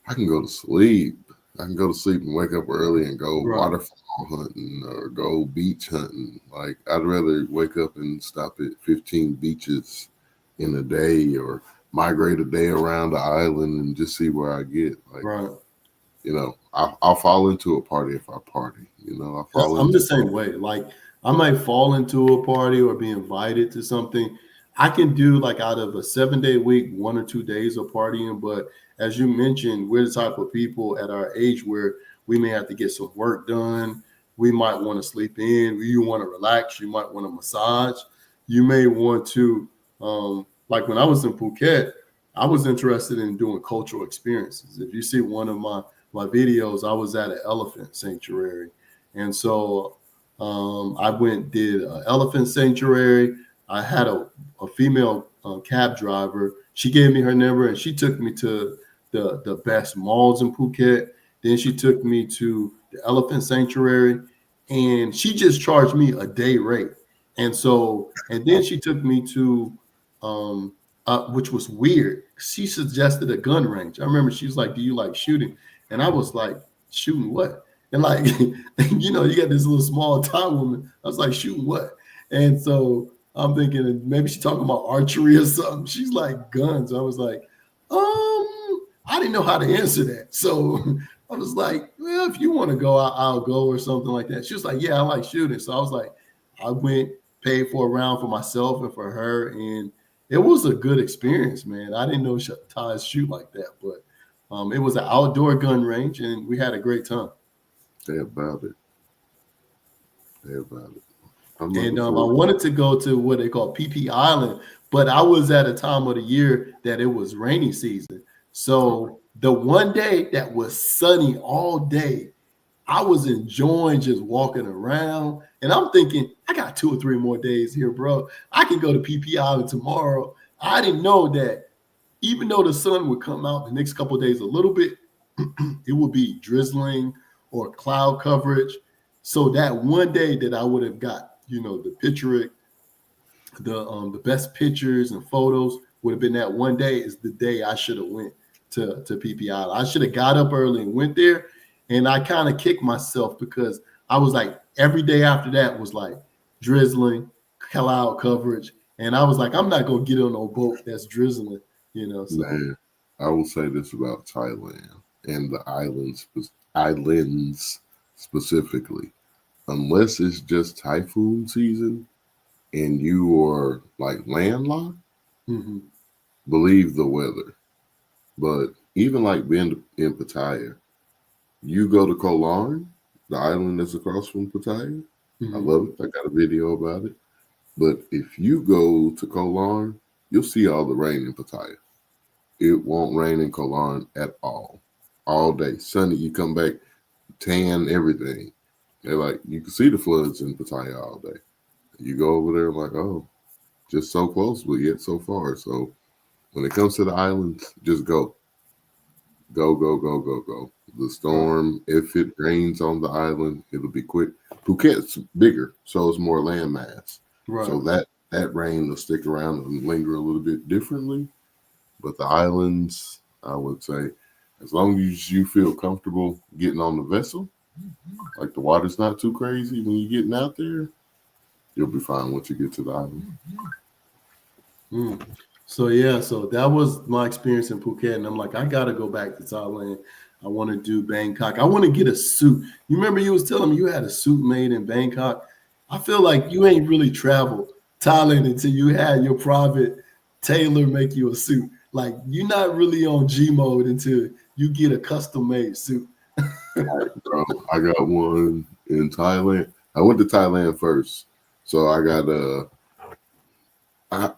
I can go to sleep. I can go to sleep and wake up early and go Right, waterfall hunting or go beach hunting. Like I'd rather wake up and stop at 15 beaches in a day or migrate a day around the island and just see where I get. Like, right. I'll fall into a party if I party. I fall I'm the into same way. Like I might fall into a party or be invited to something. I can do like out of a 7 day week, 1 or 2 days of partying. But as you mentioned, we're the type of people at our age where we may have to get some work done. We might want to sleep in. You want to relax. You might want to massage. You may want to, like when I was in Phuket, I was interested in doing cultural experiences. If you see one of my videos, I was at an elephant sanctuary. And so I went did elephant sanctuary. I had a female cab driver. She gave me her number and she took me to the best malls in Phuket. Then she took me to the elephant sanctuary, and she just charged me a day rate. And then she took me to, which was weird. She suggested a gun range. I remember she was like, "Do you like shooting?" And I was like, "Shooting what?" And like, you got this little small town woman. I was like, shooting what? And so I'm thinking maybe she's talking about archery or something. She's like guns. I was like, I didn't know how to answer that. So I was like, well, if you want to go, I'll go or something like that. She was like, yeah, I like shooting. So I was like, I went, paid for a round for myself and for her. And it was a good experience, man. I didn't know ties shoot like that, but it was an outdoor gun range and we had a great time. Say about it. Say about it. I'm And looking I forward. wanted to go to what they call PP Island, but I was at a time of the year that it was rainy season. So the one day that was sunny all day, I was enjoying just walking around. And I'm thinking, I got 2 or 3 more days here, bro. I can go to PP Island tomorrow. I didn't know that even though the sun would come out the next couple of days a little bit, it would be drizzling or cloud coverage. So that one day that I would have got, the picture, the best pictures and photos would have been that one day is the day I should have went to PPI. I should have got up early and went there. And I kind of kicked myself because I was like, every day after that was like drizzling, cloud coverage. And I was like, I'm not going to get on no boat that's drizzling. So Man, I will say this about Thailand and the islands specifically. Unless it's just typhoon season and you are like landlocked, mhm. believe the weather. But even like being in Pattaya, you go to Koh Larn, the island that's across from Pattaya. I Mhm. love it. I got a video about it. But if you go to Koh Larn, you'll see all the rain in Pattaya. It won't rain in Koh Larn at all day. Sunny, you come back, tan, everything. They're like, you can see the floods in Pattaya all day. You go over there, like, oh, just so close, but yet so far. So when it comes to the islands, just go. Go, go, go, go, go. The storm, if it rains on the island, it'll be quick. Phuket's bigger, so it's more landmass. Right. So that rain will stick around and linger a little bit differently. But the islands, I would say, as long as you feel comfortable getting on the vessel, like the water's not too crazy when you're getting out there, you'll be fine once you get to the island. Mm. So yeah, so that was my experience in Phuket, and I'm like, I gotta go back to Thailand. I want to do Bangkok. I want to get a suit. You remember you was telling me you had a suit made in Bangkok. I feel like you ain't really traveled Thailand until you had your private tailor make you a suit. Like you're not really on G mode until you get a custom made suit. Bro, I got one in Thailand. I went to Thailand first. So I got I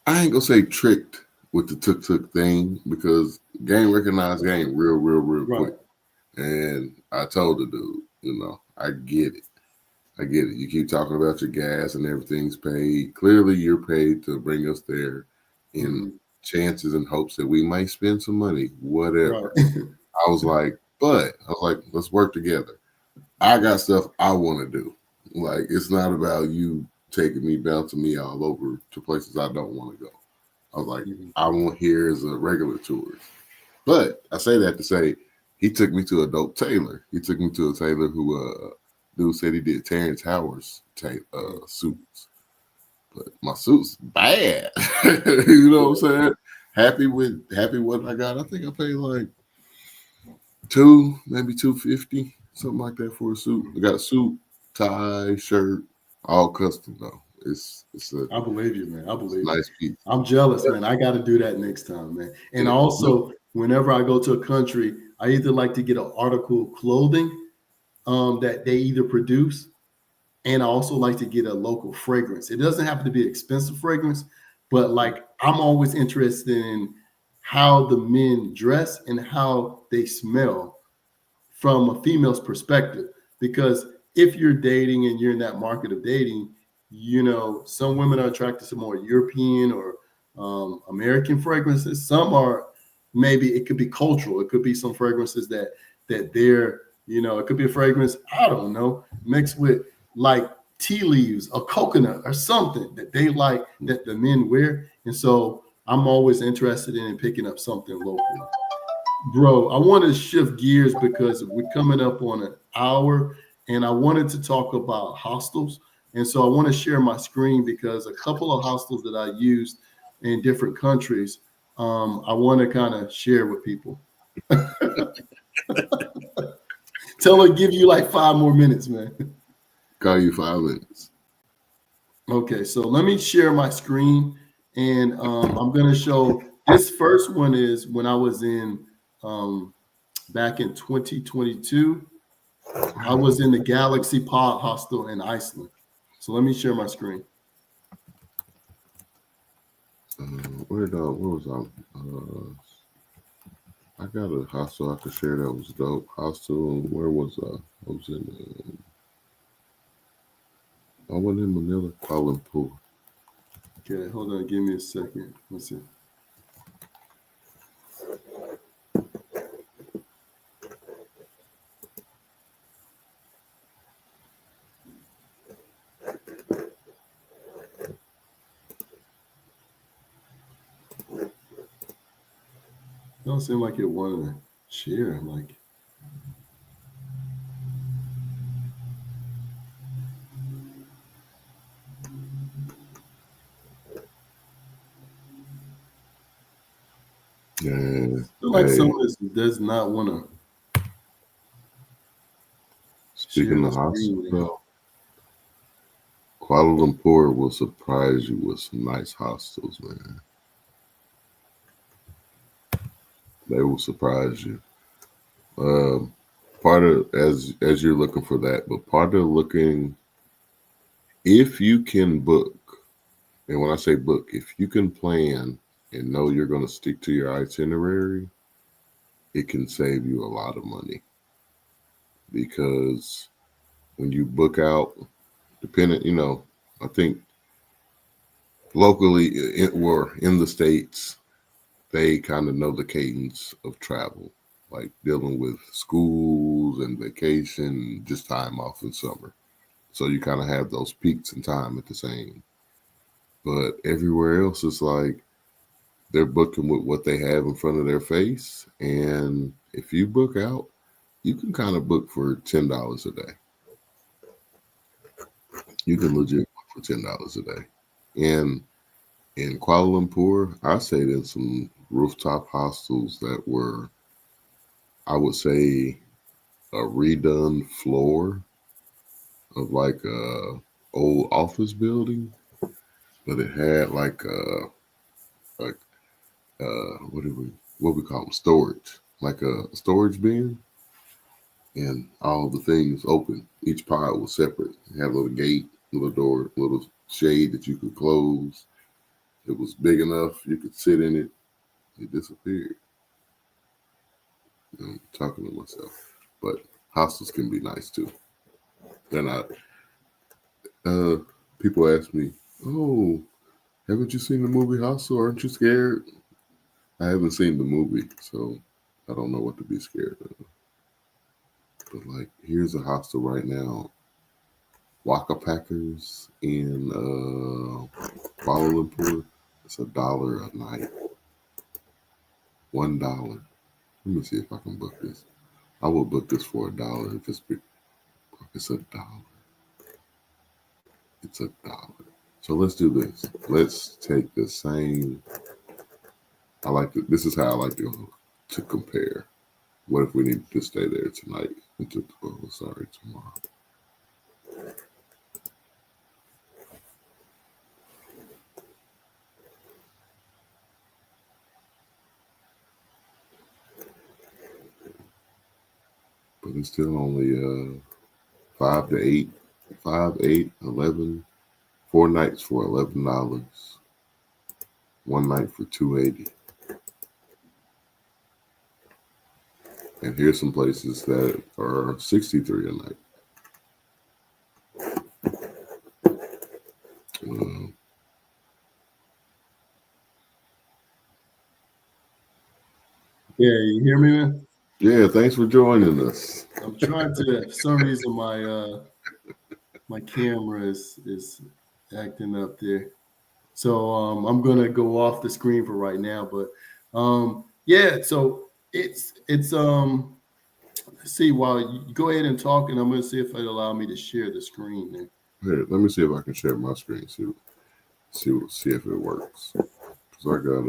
I ain't gonna say tricked with the tuk thing because game recognized game real Right. quick. And I told the dude, I get it. I get it. You keep talking about your gas and everything's paid. Clearly you're paid to bring us there in chances and hopes that we might spend some money, whatever. Right. I was like, let's work together. I got stuff I want to do. Like, it's not about you taking me, bouncing me all over to places I don't want to go. I was like, I want here as a regular tourist. But I say that to say, he took me to a dope tailor. He took me to a tailor who, dude said he did Terrence Howard's suits. But my suit's bad. You know what I'm saying? Happy with what I got. I think I paid like maybe $250, something like that for a suit. I got a suit, tie, shirt, all custom though. I believe you, man. I believe nice piece. I'm jealous, man. I got to do that next time, man. And also, whenever I go to a country, I either like to get an article of clothing that they either produce, and I also like to get a local fragrance. It doesn't have to be expensive fragrance, but like I'm always interested in how the men dress and how they smell from a female's perspective. Because if you're dating and you're in that market of dating, some women are attracted to more European or American fragrances. Some are maybe it could be cultural. It could be some fragrances that they're, it could be a fragrance, I don't know, mixed with like tea leaves or coconut or something that they like that the men wear. And so I'm always interested in picking up something local. Bro, I want to shift gears because we're coming up on an hour and I wanted to talk about hostels. And so I want to share my screen because a couple of hostels that I used in different countries, I want to kind of share with people. Tell her, give you like 5 more minutes, man. Call you 5 minutes. Okay, so let me share my screen and I'm going to show this first one is when I was in back in 2022. I was in the Galaxy Pod Hostel in Iceland. So let me share my screen. Where was I got a hostel I could share that was dope. Hostel, where was I? I was in I went in Manila, Kuala Lumpur. Okay, hold on, give me a second. Let's see. Don't seem like it wanted to share. Like, Yeah. Some of this does not want to. Speaking of hostels, Kuala Lumpur will surprise you with some nice hostels, man. They will surprise you. Part of as you're looking for that, but part of looking, if you can book, and when I say book, if you can plan and know you're going to stick to your itinerary, it can save you a lot of money. Because when you book out, depending, I think locally or in the States, they kind of know the cadence of travel, like dealing with schools and vacation, just time off in summer. So you kind of have those peaks in time at the same. But everywhere else, it's like they're booking with what they have in front of their face. And if you book out, you can kind of book for $10 a day. You can legit book for $10 a day. And in Kuala Lumpur, I stayed in some rooftop hostels that were, I would say, a redone floor of like a old office building, but it had like a what we call them, storage, like a storage bin, and all the things open. Each pile was separate. It had a little gate, little door, little shade that you could close. It was big enough you could sit in it. It disappeared. I'm talking to myself, but hostels can be nice too. They're not. People ask me, "Oh, haven't you seen the movie Hostel? Aren't you scared?" I haven't seen the movie, so I don't know what to be scared of. But like, here's a hostel right now, Waka Packers in Kuala Lumpur. It's $1 a night. $1. Let me see if I can book this. I will book this for $1 if it's $1. It's $1. So let's do this. Let's take the same. This is how I like to compare. What if we need to stay there tonight? Tomorrow. But it's still only 5 to 8, 5, 8, 11, 4 nights for $11, 1 night for $280. And here's some places that are $63 a night. Yeah, you hear me, man? Yeah, thanks for joining us. I'm trying to. For some reason, my camera is acting up there, so I'm gonna go off the screen for right now. But yeah, so it's let's see. While you go ahead and talk, and I'm gonna see if it'll allow me to share the screen there. Here, let me see if I can share my screen. See if it works. Cause I got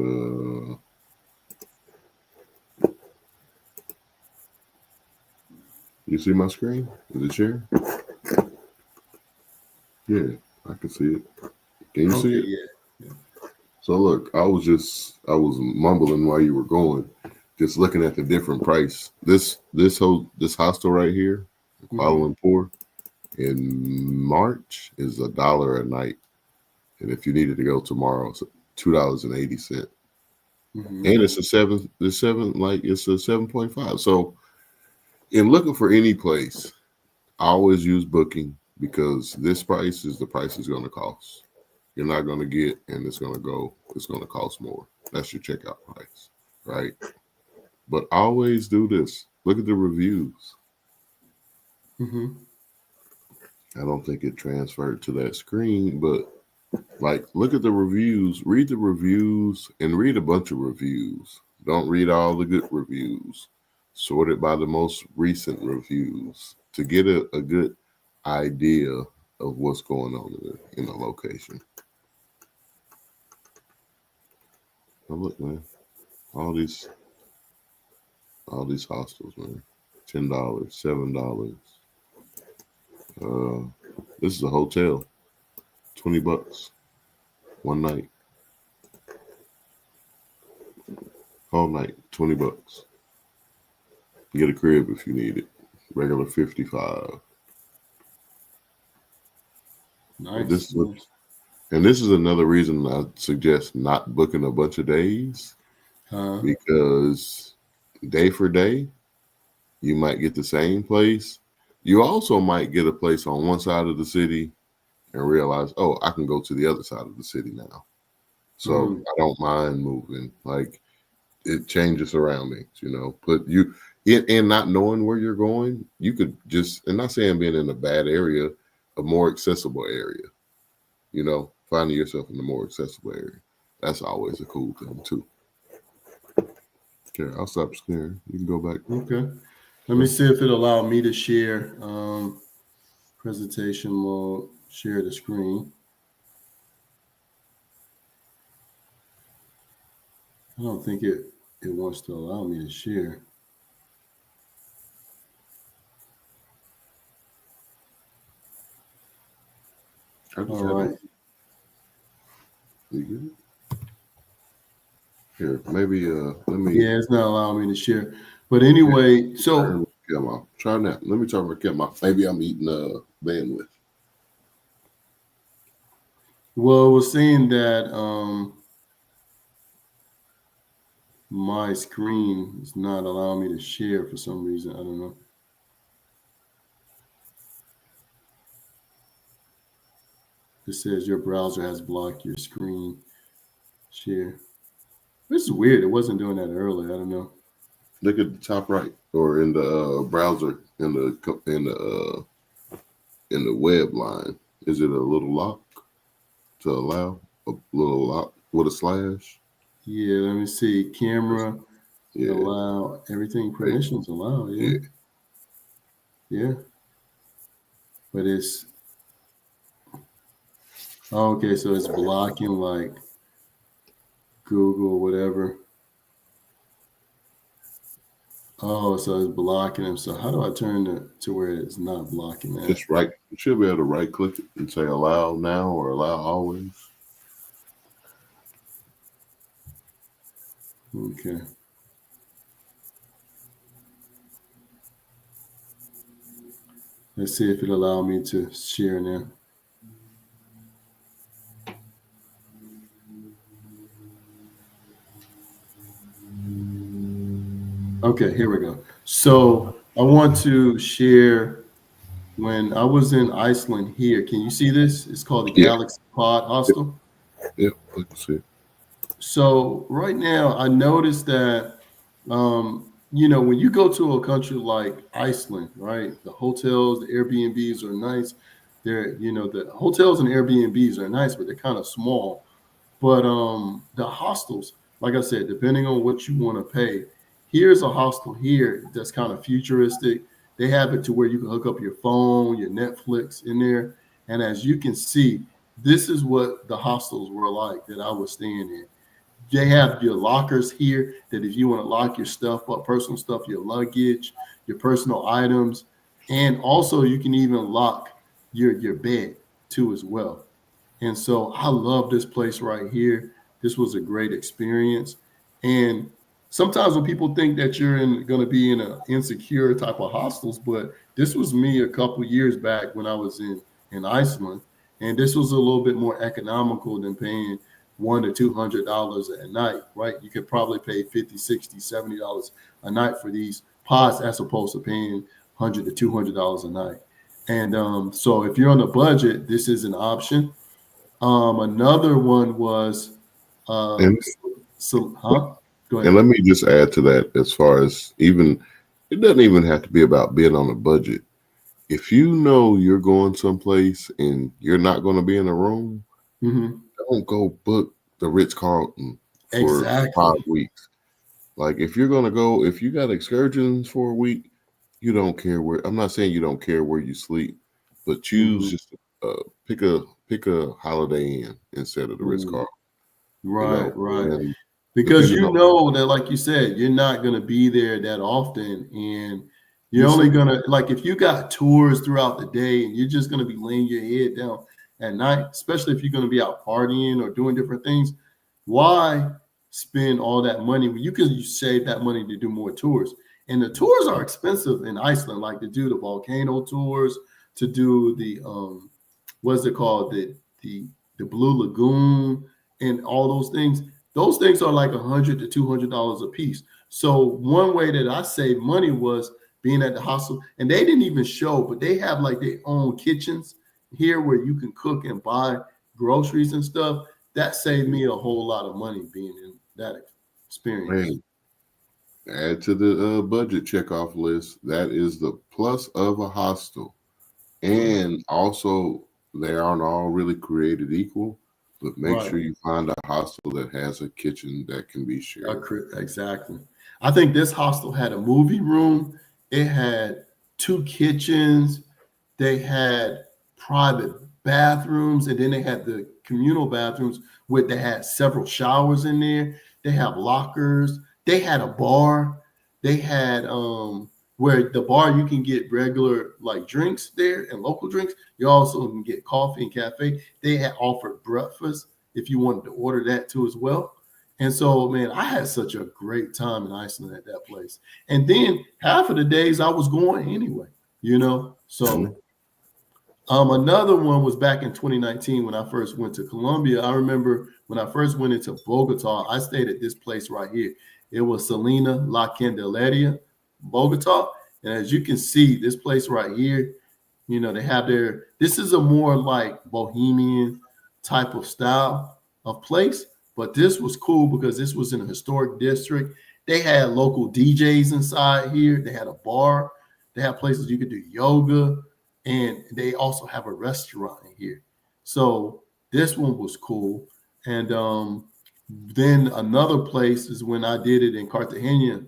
You see my screen? Is it shared? Yeah, I can see it. Can you see it? Yeah. So look, I was mumbling while you were going, just looking at the different price. This hostel right here, Kuala Lumpur, in March is $1 a night, and if you needed to go tomorrow, it's $2.80. And it's a 7.5. So in looking for any place, I always use Booking because this price is the price it's going to cost. You're not going to get, and it's going to cost more. That's your checkout price, right? But always do this. Look at the reviews. I don't think it transferred to that screen, but like, look at the reviews, read the reviews, and read a bunch of reviews. Don't read all the good reviews. Sort it by the most recent reviews to get a good idea of what's going on in the location. Now look, man, all these hostels, man, $10, $7. This is a hotel, $20, 1 night, all night, $20. You get a crib if you need it. Regular $55. Nice. This is another reason I suggest not booking a bunch of days, because day for day, you might get the same place. You also might get a place on one side of the city and realize, oh, I can go to the other side of the city now. So I don't mind moving. Like it changes surroundings, Put you in not knowing where you're going, you could just, and not saying being in a bad area, a more accessible area, finding yourself in a more accessible area. That's always a cool thing too. Okay, I'll stop sharing. You can go back. Okay. Let me see if it'll allow me to share presentation mode, share the screen. I don't think it wants to allow me to share. All right. You good? Here, maybe let me. Yeah, it's not allowing me to share. But anyway, so try now. Let me turn my camera off. Maybe I'm eating bandwidth. Well, we're seeing that my screen is not allowing me to share for some reason. I don't know. It says your browser has blocked your screen share. This is weird. It wasn't doing that earlier. I don't know. Look at the top right, or in the browser, in the web line. Is it a little lock to allow a little lock with a slash? Yeah, let me see. Camera, allow everything. Permissions allow. Yeah. Yeah. But it's okay. So it's blocking like Google, whatever. Oh, so it's blocking them. So how do I turn it to where it's not blocking that? Just right. You should be able to right click it and say allow now or allow always. Okay. Let's see if it'll allow me to share now. Okay, here we go. So I want to share when I was in Iceland here. Can you see this? It's called the Galaxy Pod Hostel. Yep, I can see it. So right now I noticed that, when you go to a country like Iceland, right, the hotels, the Airbnbs are nice. The hotels and Airbnbs are nice, but they're kind of small. But the hostels, like I said, depending on what you want to pay, here's a hostel here that's kind of futuristic. They have it to where you can hook up your phone, your Netflix in there. And as you can see, this is what the hostels were like that I was staying in. They have your lockers here that if you want to lock your stuff up, personal stuff, your luggage, your personal items, and also you can even lock your bed too as well. And so I love this place right here. This was a great experience. And sometimes when people think that you're going to be in an insecure type of hostels, but this was me a couple years back when I was in Iceland. And this was a little bit more economical than paying $100 to $200 a night, right? You could probably pay $50, $60, $70 a night for these pods as opposed to paying $100 to $200 a night. And so if you're on a budget, this is an option. Another one was, Go ahead. And let me just add to that, as far as it doesn't even have to be about being on a budget. If you know you're going someplace and you're not going to be in a room, don't go book the Ritz-Carlton for 5 weeks. Like if you're going to go, if you got excursions for a week, you don't care where. I'm not saying you don't care where you sleep, but choose just pick a Holiday Inn instead of the Ritz-Carlton. Right. Because you know that, like you said, you're not going to be there that often, and you're only going to, like, if you got tours throughout the day and you're just going to be laying your head down at night, especially if you're going to be out partying or doing different things, why spend all that money when you can save that money to do more tours? And the tours are expensive in Iceland, like to do the volcano tours, to do the what's it called, the Blue Lagoon, and all those things. Those things are like $100 to $200 a piece. So one way that I saved money was being at the hostel, and they didn't even show, but they have like their own kitchens here where you can cook and buy groceries and stuff. that saved me a whole lot of money being in that experience. Man, add to the budget checkoff list. That is the plus of a hostel. And also, they aren't all really created equal, but make Right. sure you find a hostel that has a kitchen that can be shared. Exactly. I think this hostel had a movie room. It had 2 kitchens. They had private bathrooms, and then they had the communal bathrooms where they had several showers in there. They have lockers. They had a bar. They had where the bar you can get regular like drinks there and local drinks. You also can get coffee and cafe. They had offered breakfast if you wanted to order that too as well. And so, man, I had such a great time in Iceland at that place. And then half of the days I was going anyway, you know. So another one was back in 2019 when I first went to Colombia. I remember when I first went into Bogota, I stayed at this place right here. It was Salina La Candelaria, Bogota. And as you can see, this place right here, you know, they have this is a more like bohemian type of style of place. But this was cool because this was in a historic district. They had local DJs inside here. They had a bar. They had places you could do yoga. And they also have a restaurant in here. So this one was cool. And then another place is when I did it in Cartagena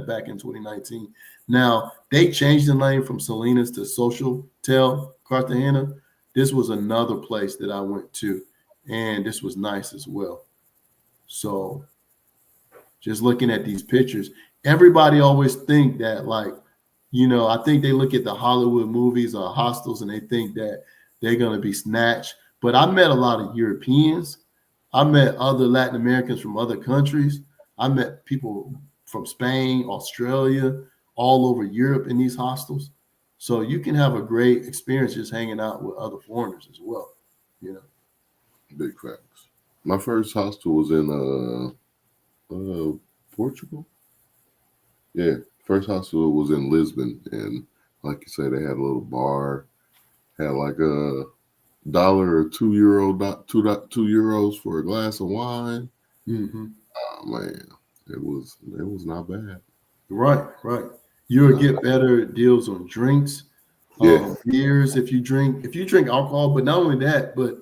back in 2019. Now, they changed the name from Salinas to Socialtel Cartagena. This was another place that I went to, and this was nice as well. So just looking at these pictures, everybody always think that like, you know, I think they look at the Hollywood movies or hostels and they think that they're going to be snatched. But I met a lot of Europeans. I met other Latin Americans from other countries. I met people from Spain, Australia, all over Europe in these hostels. So you can have a great experience just hanging out with other foreigners as well, you know. Big facts. My first hostel was in Portugal. Yeah, first hostel was in Lisbon, and like you said, they had a little bar, had like a dollar or €2 for a glass of wine. Mm-hmm. Oh man, it was not bad. Right. You'll get better deals on drinks, Yeah, beers if you drink alcohol. But not only that, but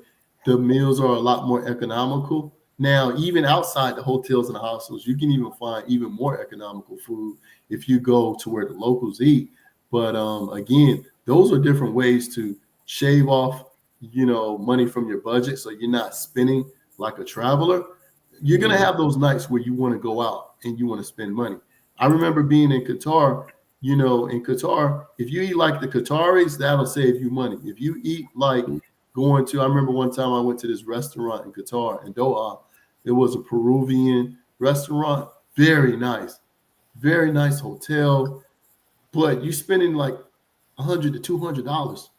the meals are a lot more economical. Now, even outside the hotels and the hostels, you can even find even more economical food if you go to where the locals eat. But again, those are different ways to shave off, you know, money from your budget, so you're not spending like a traveler. You're gonna have those nights where you want to go out and you want to spend money. I remember being in Qatar. You know, in Qatar, if you eat like the Qataris, that'll save you money. If you eat like I remember one time I went to this restaurant in Qatar, in Doha. It was a Peruvian restaurant, very nice hotel. But you spending like $100 to $200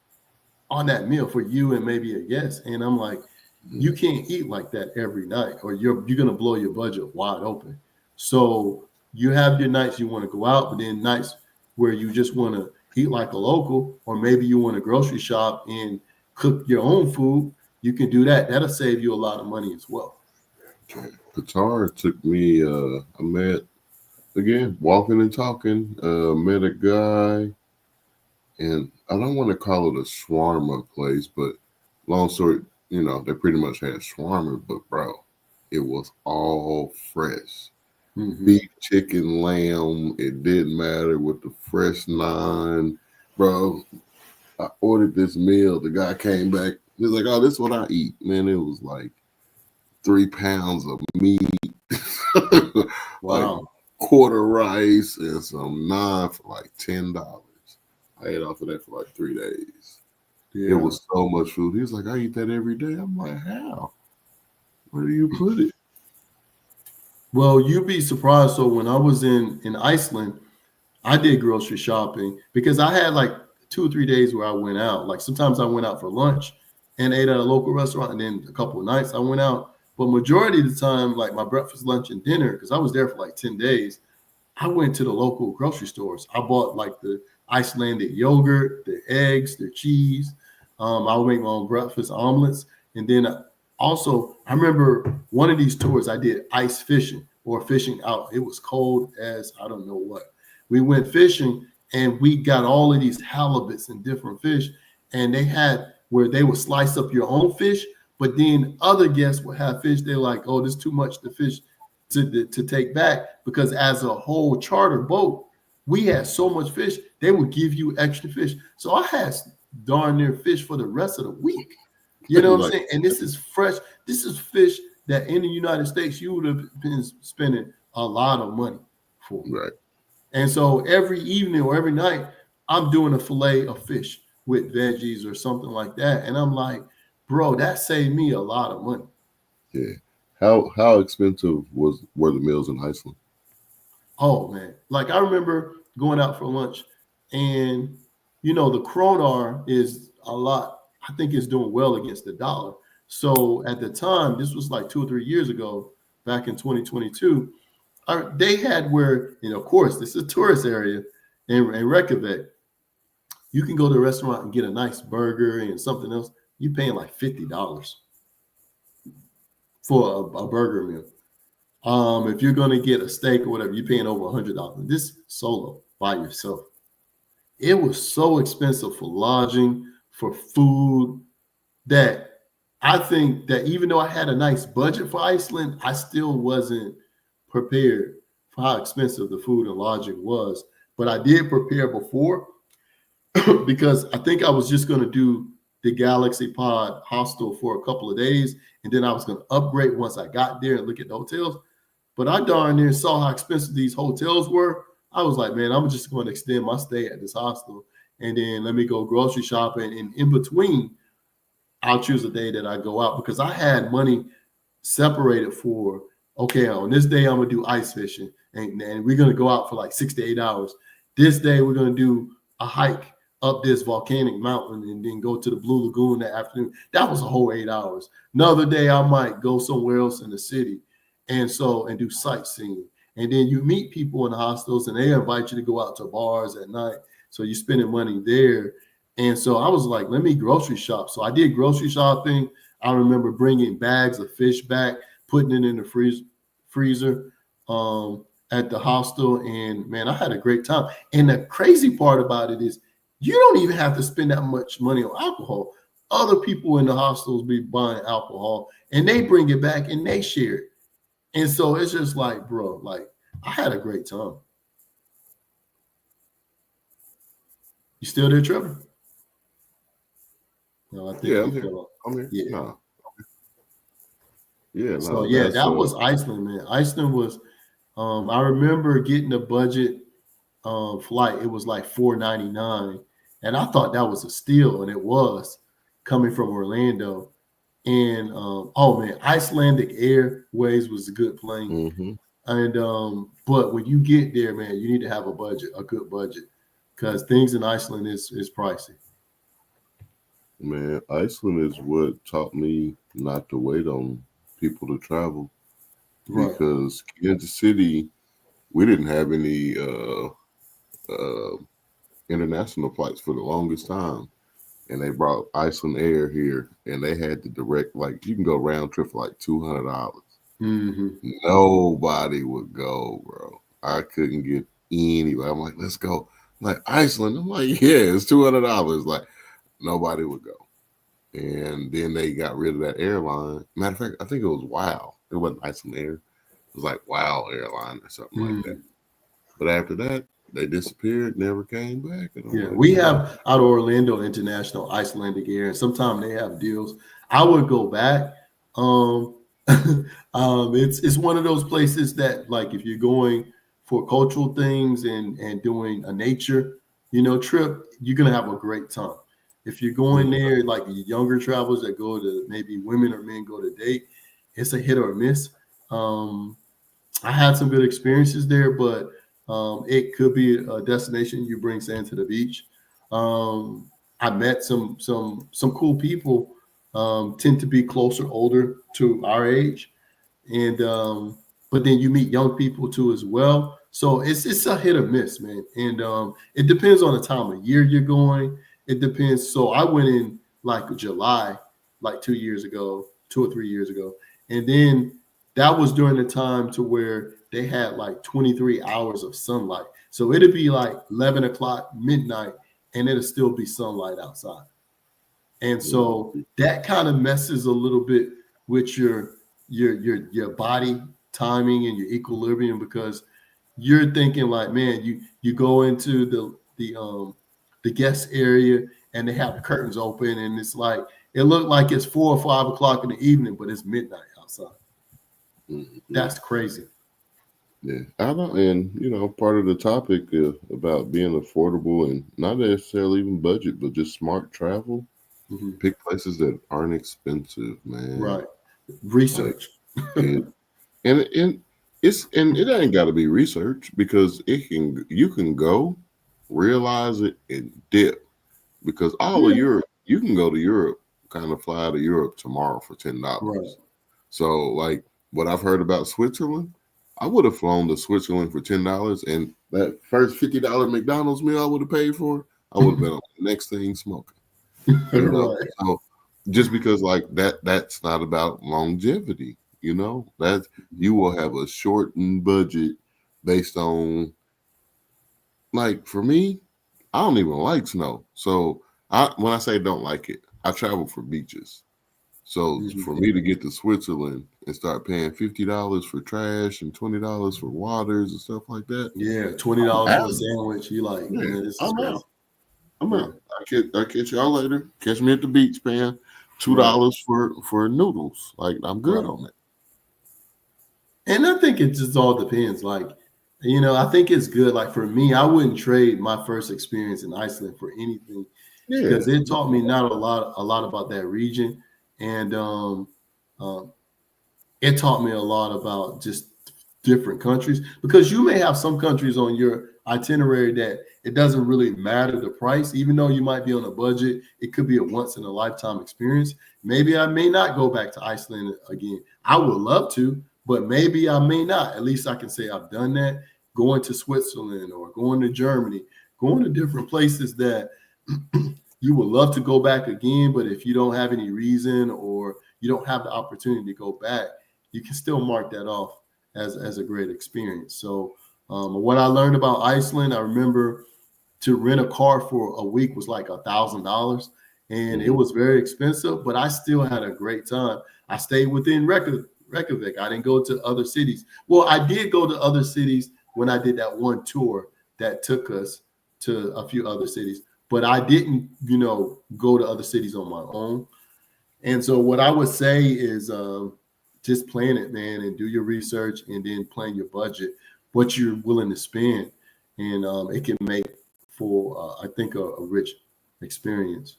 on that meal for you and maybe a guest. And I'm like, you can't eat like that every night, or you're gonna blow your budget wide open. So you have your nights you want to go out, but then nights where you just want to eat like a local, or maybe you want to grocery shop and cook your own food. You can do that. That'll save you a lot of money as well. okay. Qatar took me. I met again walking and talking. Met a guy, and I don't want to call it a shawarma place, but long story, you know, they pretty much had shawarma, but bro, it was all fresh. Mm-hmm. Beef, chicken, lamb, it didn't matter with the fresh naan. Bro, I ordered this meal. The guy came back. He was like, oh, this is what I eat. Man, it was like 3 pounds of meat, like Wow. quarter rice, and some naan for like $10. I ate off of that for like 3 days. Yeah. It was so much food. He was like, I eat that every day. I'm like, how? Where do you put it? Well, you'd be surprised. So when I was in Iceland, I did grocery shopping because I had like 2 or 3 days where I went out. Like sometimes I went out for lunch and ate at a local restaurant, and then a couple of nights I went out. But majority of the time, like my breakfast, lunch, and dinner, because I was there for like 10 days, I went to the local grocery stores. I bought like the Icelandic yogurt, the eggs, the cheese. I would make my own breakfast omelets, and then Also, I remember one of these tours I did ice fishing or fishing out. It was cold as I don't know what. We went fishing and we got all of these halibuts and different fish, and they had where they would slice up your own fish, but then other guests would have fish. They're like, oh, there's too much to fish to take back, because as a whole charter boat, we had so much fish, they would give you extra fish. So I had darn near fish for the rest of the week. You know what I'm saying? And this is fresh. This is fish that in the United States you would have been spending a lot of money for. Right. And so every evening or every night, I'm doing a fillet of fish with veggies or something like that. And I'm like, bro, that saved me a lot of money. Yeah. How expensive were the meals in Iceland? Oh man, like I remember going out for lunch, and the kroner is a lot. I think it's doing well against the dollar. So at the time, this was like 2 or 3 years ago, back in 2022, they had where, of course, this is a tourist area in Reykjavik. You can go to a restaurant and get a nice burger and something else. You're paying like $50 for a burger meal. If you're going to get a steak or whatever, you're paying over $100. This solo by yourself. It was so expensive for lodging, for food, that I think that even though I had a nice budget for Iceland, I still wasn't prepared for how expensive the food and lodging was. But I did prepare before because I think I was just going to do the Galaxy Pod hostel for a couple of days, and then I was going to upgrade once I got there and look at the hotels. But I darn near saw how expensive these hotels were. I was like, man, I'm just going to extend my stay at this hostel, and then let me go grocery shopping. And in between, I'll choose a day that I go out, because I had money separated for, okay, on this day, I'm going to do ice fishing, and we're going to go out for like 6 to 8 hours. This day, we're going to do a hike up this volcanic mountain and then go to the Blue Lagoon that afternoon. That was a whole 8 hours. Another day, I might go somewhere else in the city and do sightseeing. And then you meet people in the hostels and they invite you to go out to bars at night. So you're spending money there. And so I was like, let me grocery shop. So I did grocery shopping. I remember bringing bags of fish back, putting it in the freezer at the hostel. And man, I had a great time. And the crazy part about it is you don't even have to spend that much money on alcohol. Other people in the hostels be buying alcohol and they bring it back and they share it. And so it's just like, bro, like I had a great time. You still there, Trevor? No, I think Yeah, I'm here. I'm here. Yeah. No. Yeah. So yeah, that was Iceland, man. Iceland was. I remember getting a budget flight. It was like $4.99, and I thought that was a steal, and it was coming from Orlando. And oh man, Icelandic Airways was a good plane. Mm-hmm. And but when you get there, man, you need to have a good budget, because things in Iceland is pricey. Man, Iceland is what taught me not to wait on people to travel. Right. Because Kansas City, we didn't have any international flights for the longest time. And they brought Iceland Air here, and they had the direct, like, you can go round trip for like $200. Mm-hmm. Nobody would go, bro. I couldn't get anybody. I'm like, let's go. I'm like, Iceland. I'm like, yeah, it's $200. Like, nobody would go. And then they got rid of that airline. Matter of fact, I think it was WOW. It wasn't Iceland Air. It was like WOW Airline or something like that. But after that, they disappeared, never came back. Yeah, we have out of Orlando International Icelandic Air, and sometimes they have deals. I would go back. It's one of those places that, like, if you're going for cultural things and doing a nature, trip, you're gonna have a great time. If you're going there, like the younger travelers that go to, maybe women or men go to date, it's a hit or a miss. I had some good experiences there, but it could be a destination you bring sand to the beach. I met some cool people, tend to be closer, older to our age, and but then you meet young people too as well. So it's a hit or miss, man, and it depends on the time of year you're going. It depends. So I went in like July, like 2 years ago, 2 or 3 years ago. And then that was during the time to where they had like 23 hours of sunlight. So it'd be like 11 o'clock, midnight, and it'll still be sunlight outside. And so that kind of messes a little bit with your body timing and your equilibrium, because you're thinking like, man, you go into the guest area and they have the curtains open, and it's like it looked like it's 4 or 5 o'clock in the evening, but it's midnight outside. That's crazy. Yeah, I know, and part of the topic about being affordable and not necessarily even budget, but just smart travel. Pick places that aren't expensive, man. Right. Research. and it ain't got to be research, because you can go, realize it, and dip. Because all of Europe, you can go to Europe, kind of fly to Europe tomorrow for $10. Right. So, like what I've heard about Switzerland, I would have flown to Switzerland for $10, and that first $50 McDonald's meal I would have paid for, I would have been on the next thing smoking. Right. So just because like that's not about longevity, that you will have a shortened budget based on, like, for me, I don't even like snow. So when I say don't like it, I travel for beaches. So for me to get to Switzerland and start paying $50 for trash and $20 for waters and stuff like that. Yeah, $20 for a sandwich. You like, man, this is crazy. I'm out. I'll catch y'all later. Catch me at the beach, paying $2 for noodles. Like, I'm good on it. And I think it just all depends. Like, I think it's good. Like, for me, I wouldn't trade my first experience in Iceland for anything, because it taught me not a lot about that region, and it taught me a lot about just different countries, because you may have some countries on your itinerary that it doesn't really matter the price, even though you might be on a budget. It could be a once in a lifetime experience. Maybe I may not go back to Iceland again. I would love to, but maybe I may not. At least I can say I've done that, going to Switzerland or going to Germany, going to different places that you would love to go back again. But if you don't have any reason, or you don't have the opportunity to go back, you can still mark that off as a great experience. So what I learned about Iceland, I remember to rent a car for a week was like $1,000, and it was very expensive, but I still had a great time. I stayed within Reykjavik. I didn't go to other cities. Well, I did go to other cities when I did that one tour that took us to a few other cities, but I didn't, go to other cities on my own. And so what I would say is just plan it, man, and do your research, and then plan your budget, what you're willing to spend, and it can make for, I think, a rich experience.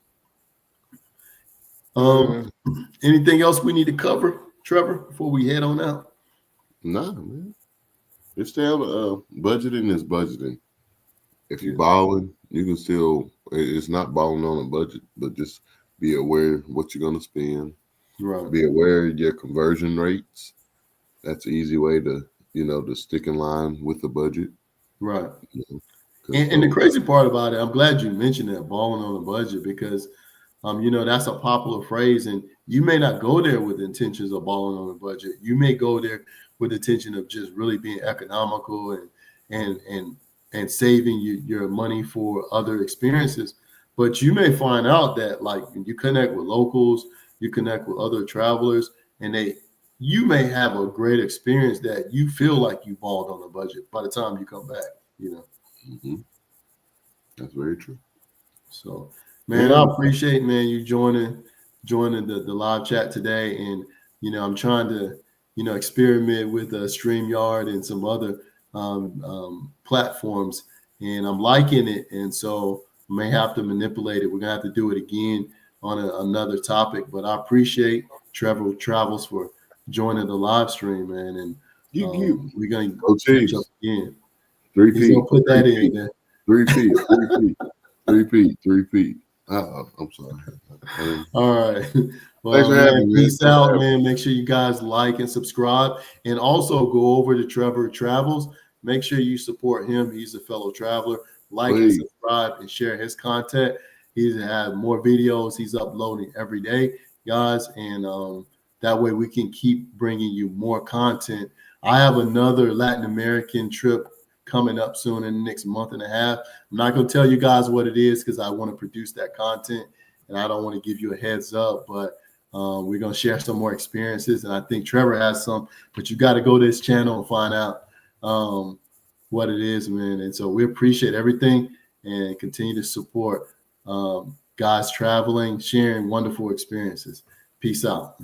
Anything else we need to cover, Trevor, before we head on out? Nah, man. It's still budgeting is budgeting. If you're balling, you can still. It's not balling on a budget, but just be aware of what you're going to spend. Right. Be aware of your conversion rates. That's an easy way to, to stick in line with the budget. Right. And the crazy part about it, I'm glad you mentioned that, balling on a budget, because that's a popular phrase, and you may not go there with intentions of balling on a budget. You may go there with the intention of just really being economical and saving your money for other experiences. But you may find out that, like, you connect with locals, you connect with other travelers, and you may have a great experience that you feel like you balled on a budget by the time you come back. That's very true. So, man, I appreciate, you joining the live chat today. And I'm trying to experiment with StreamYard and some other platforms, and I'm liking it. And so I may have to manipulate it. We're gonna have to do it again on another topic. But I appreciate Trevor Travels for joining the live stream, man. And we're gonna catch up again. 3 He's gonna put that in there. 3 feet. 3 feet. I'm sorry. All right. Well, thanks for having me. Peace out, man. Make sure you guys like and subscribe, and also go over to Trevor Travels. Make sure you support him. He's a fellow traveler. Like and subscribe and share his content. He's had more videos he's uploading every day, guys. And That way we can keep bringing you more content. I have another Latin American trip coming up soon in the next month and a half. I'm not going to tell you guys what it is because I want to produce that content and I don't want to give you a heads up, but we're going to share some more experiences. And I think Trevor has some, but you got to go to his channel and find out what it is, man. And so we appreciate everything and continue to support guys traveling, sharing wonderful experiences. Peace out.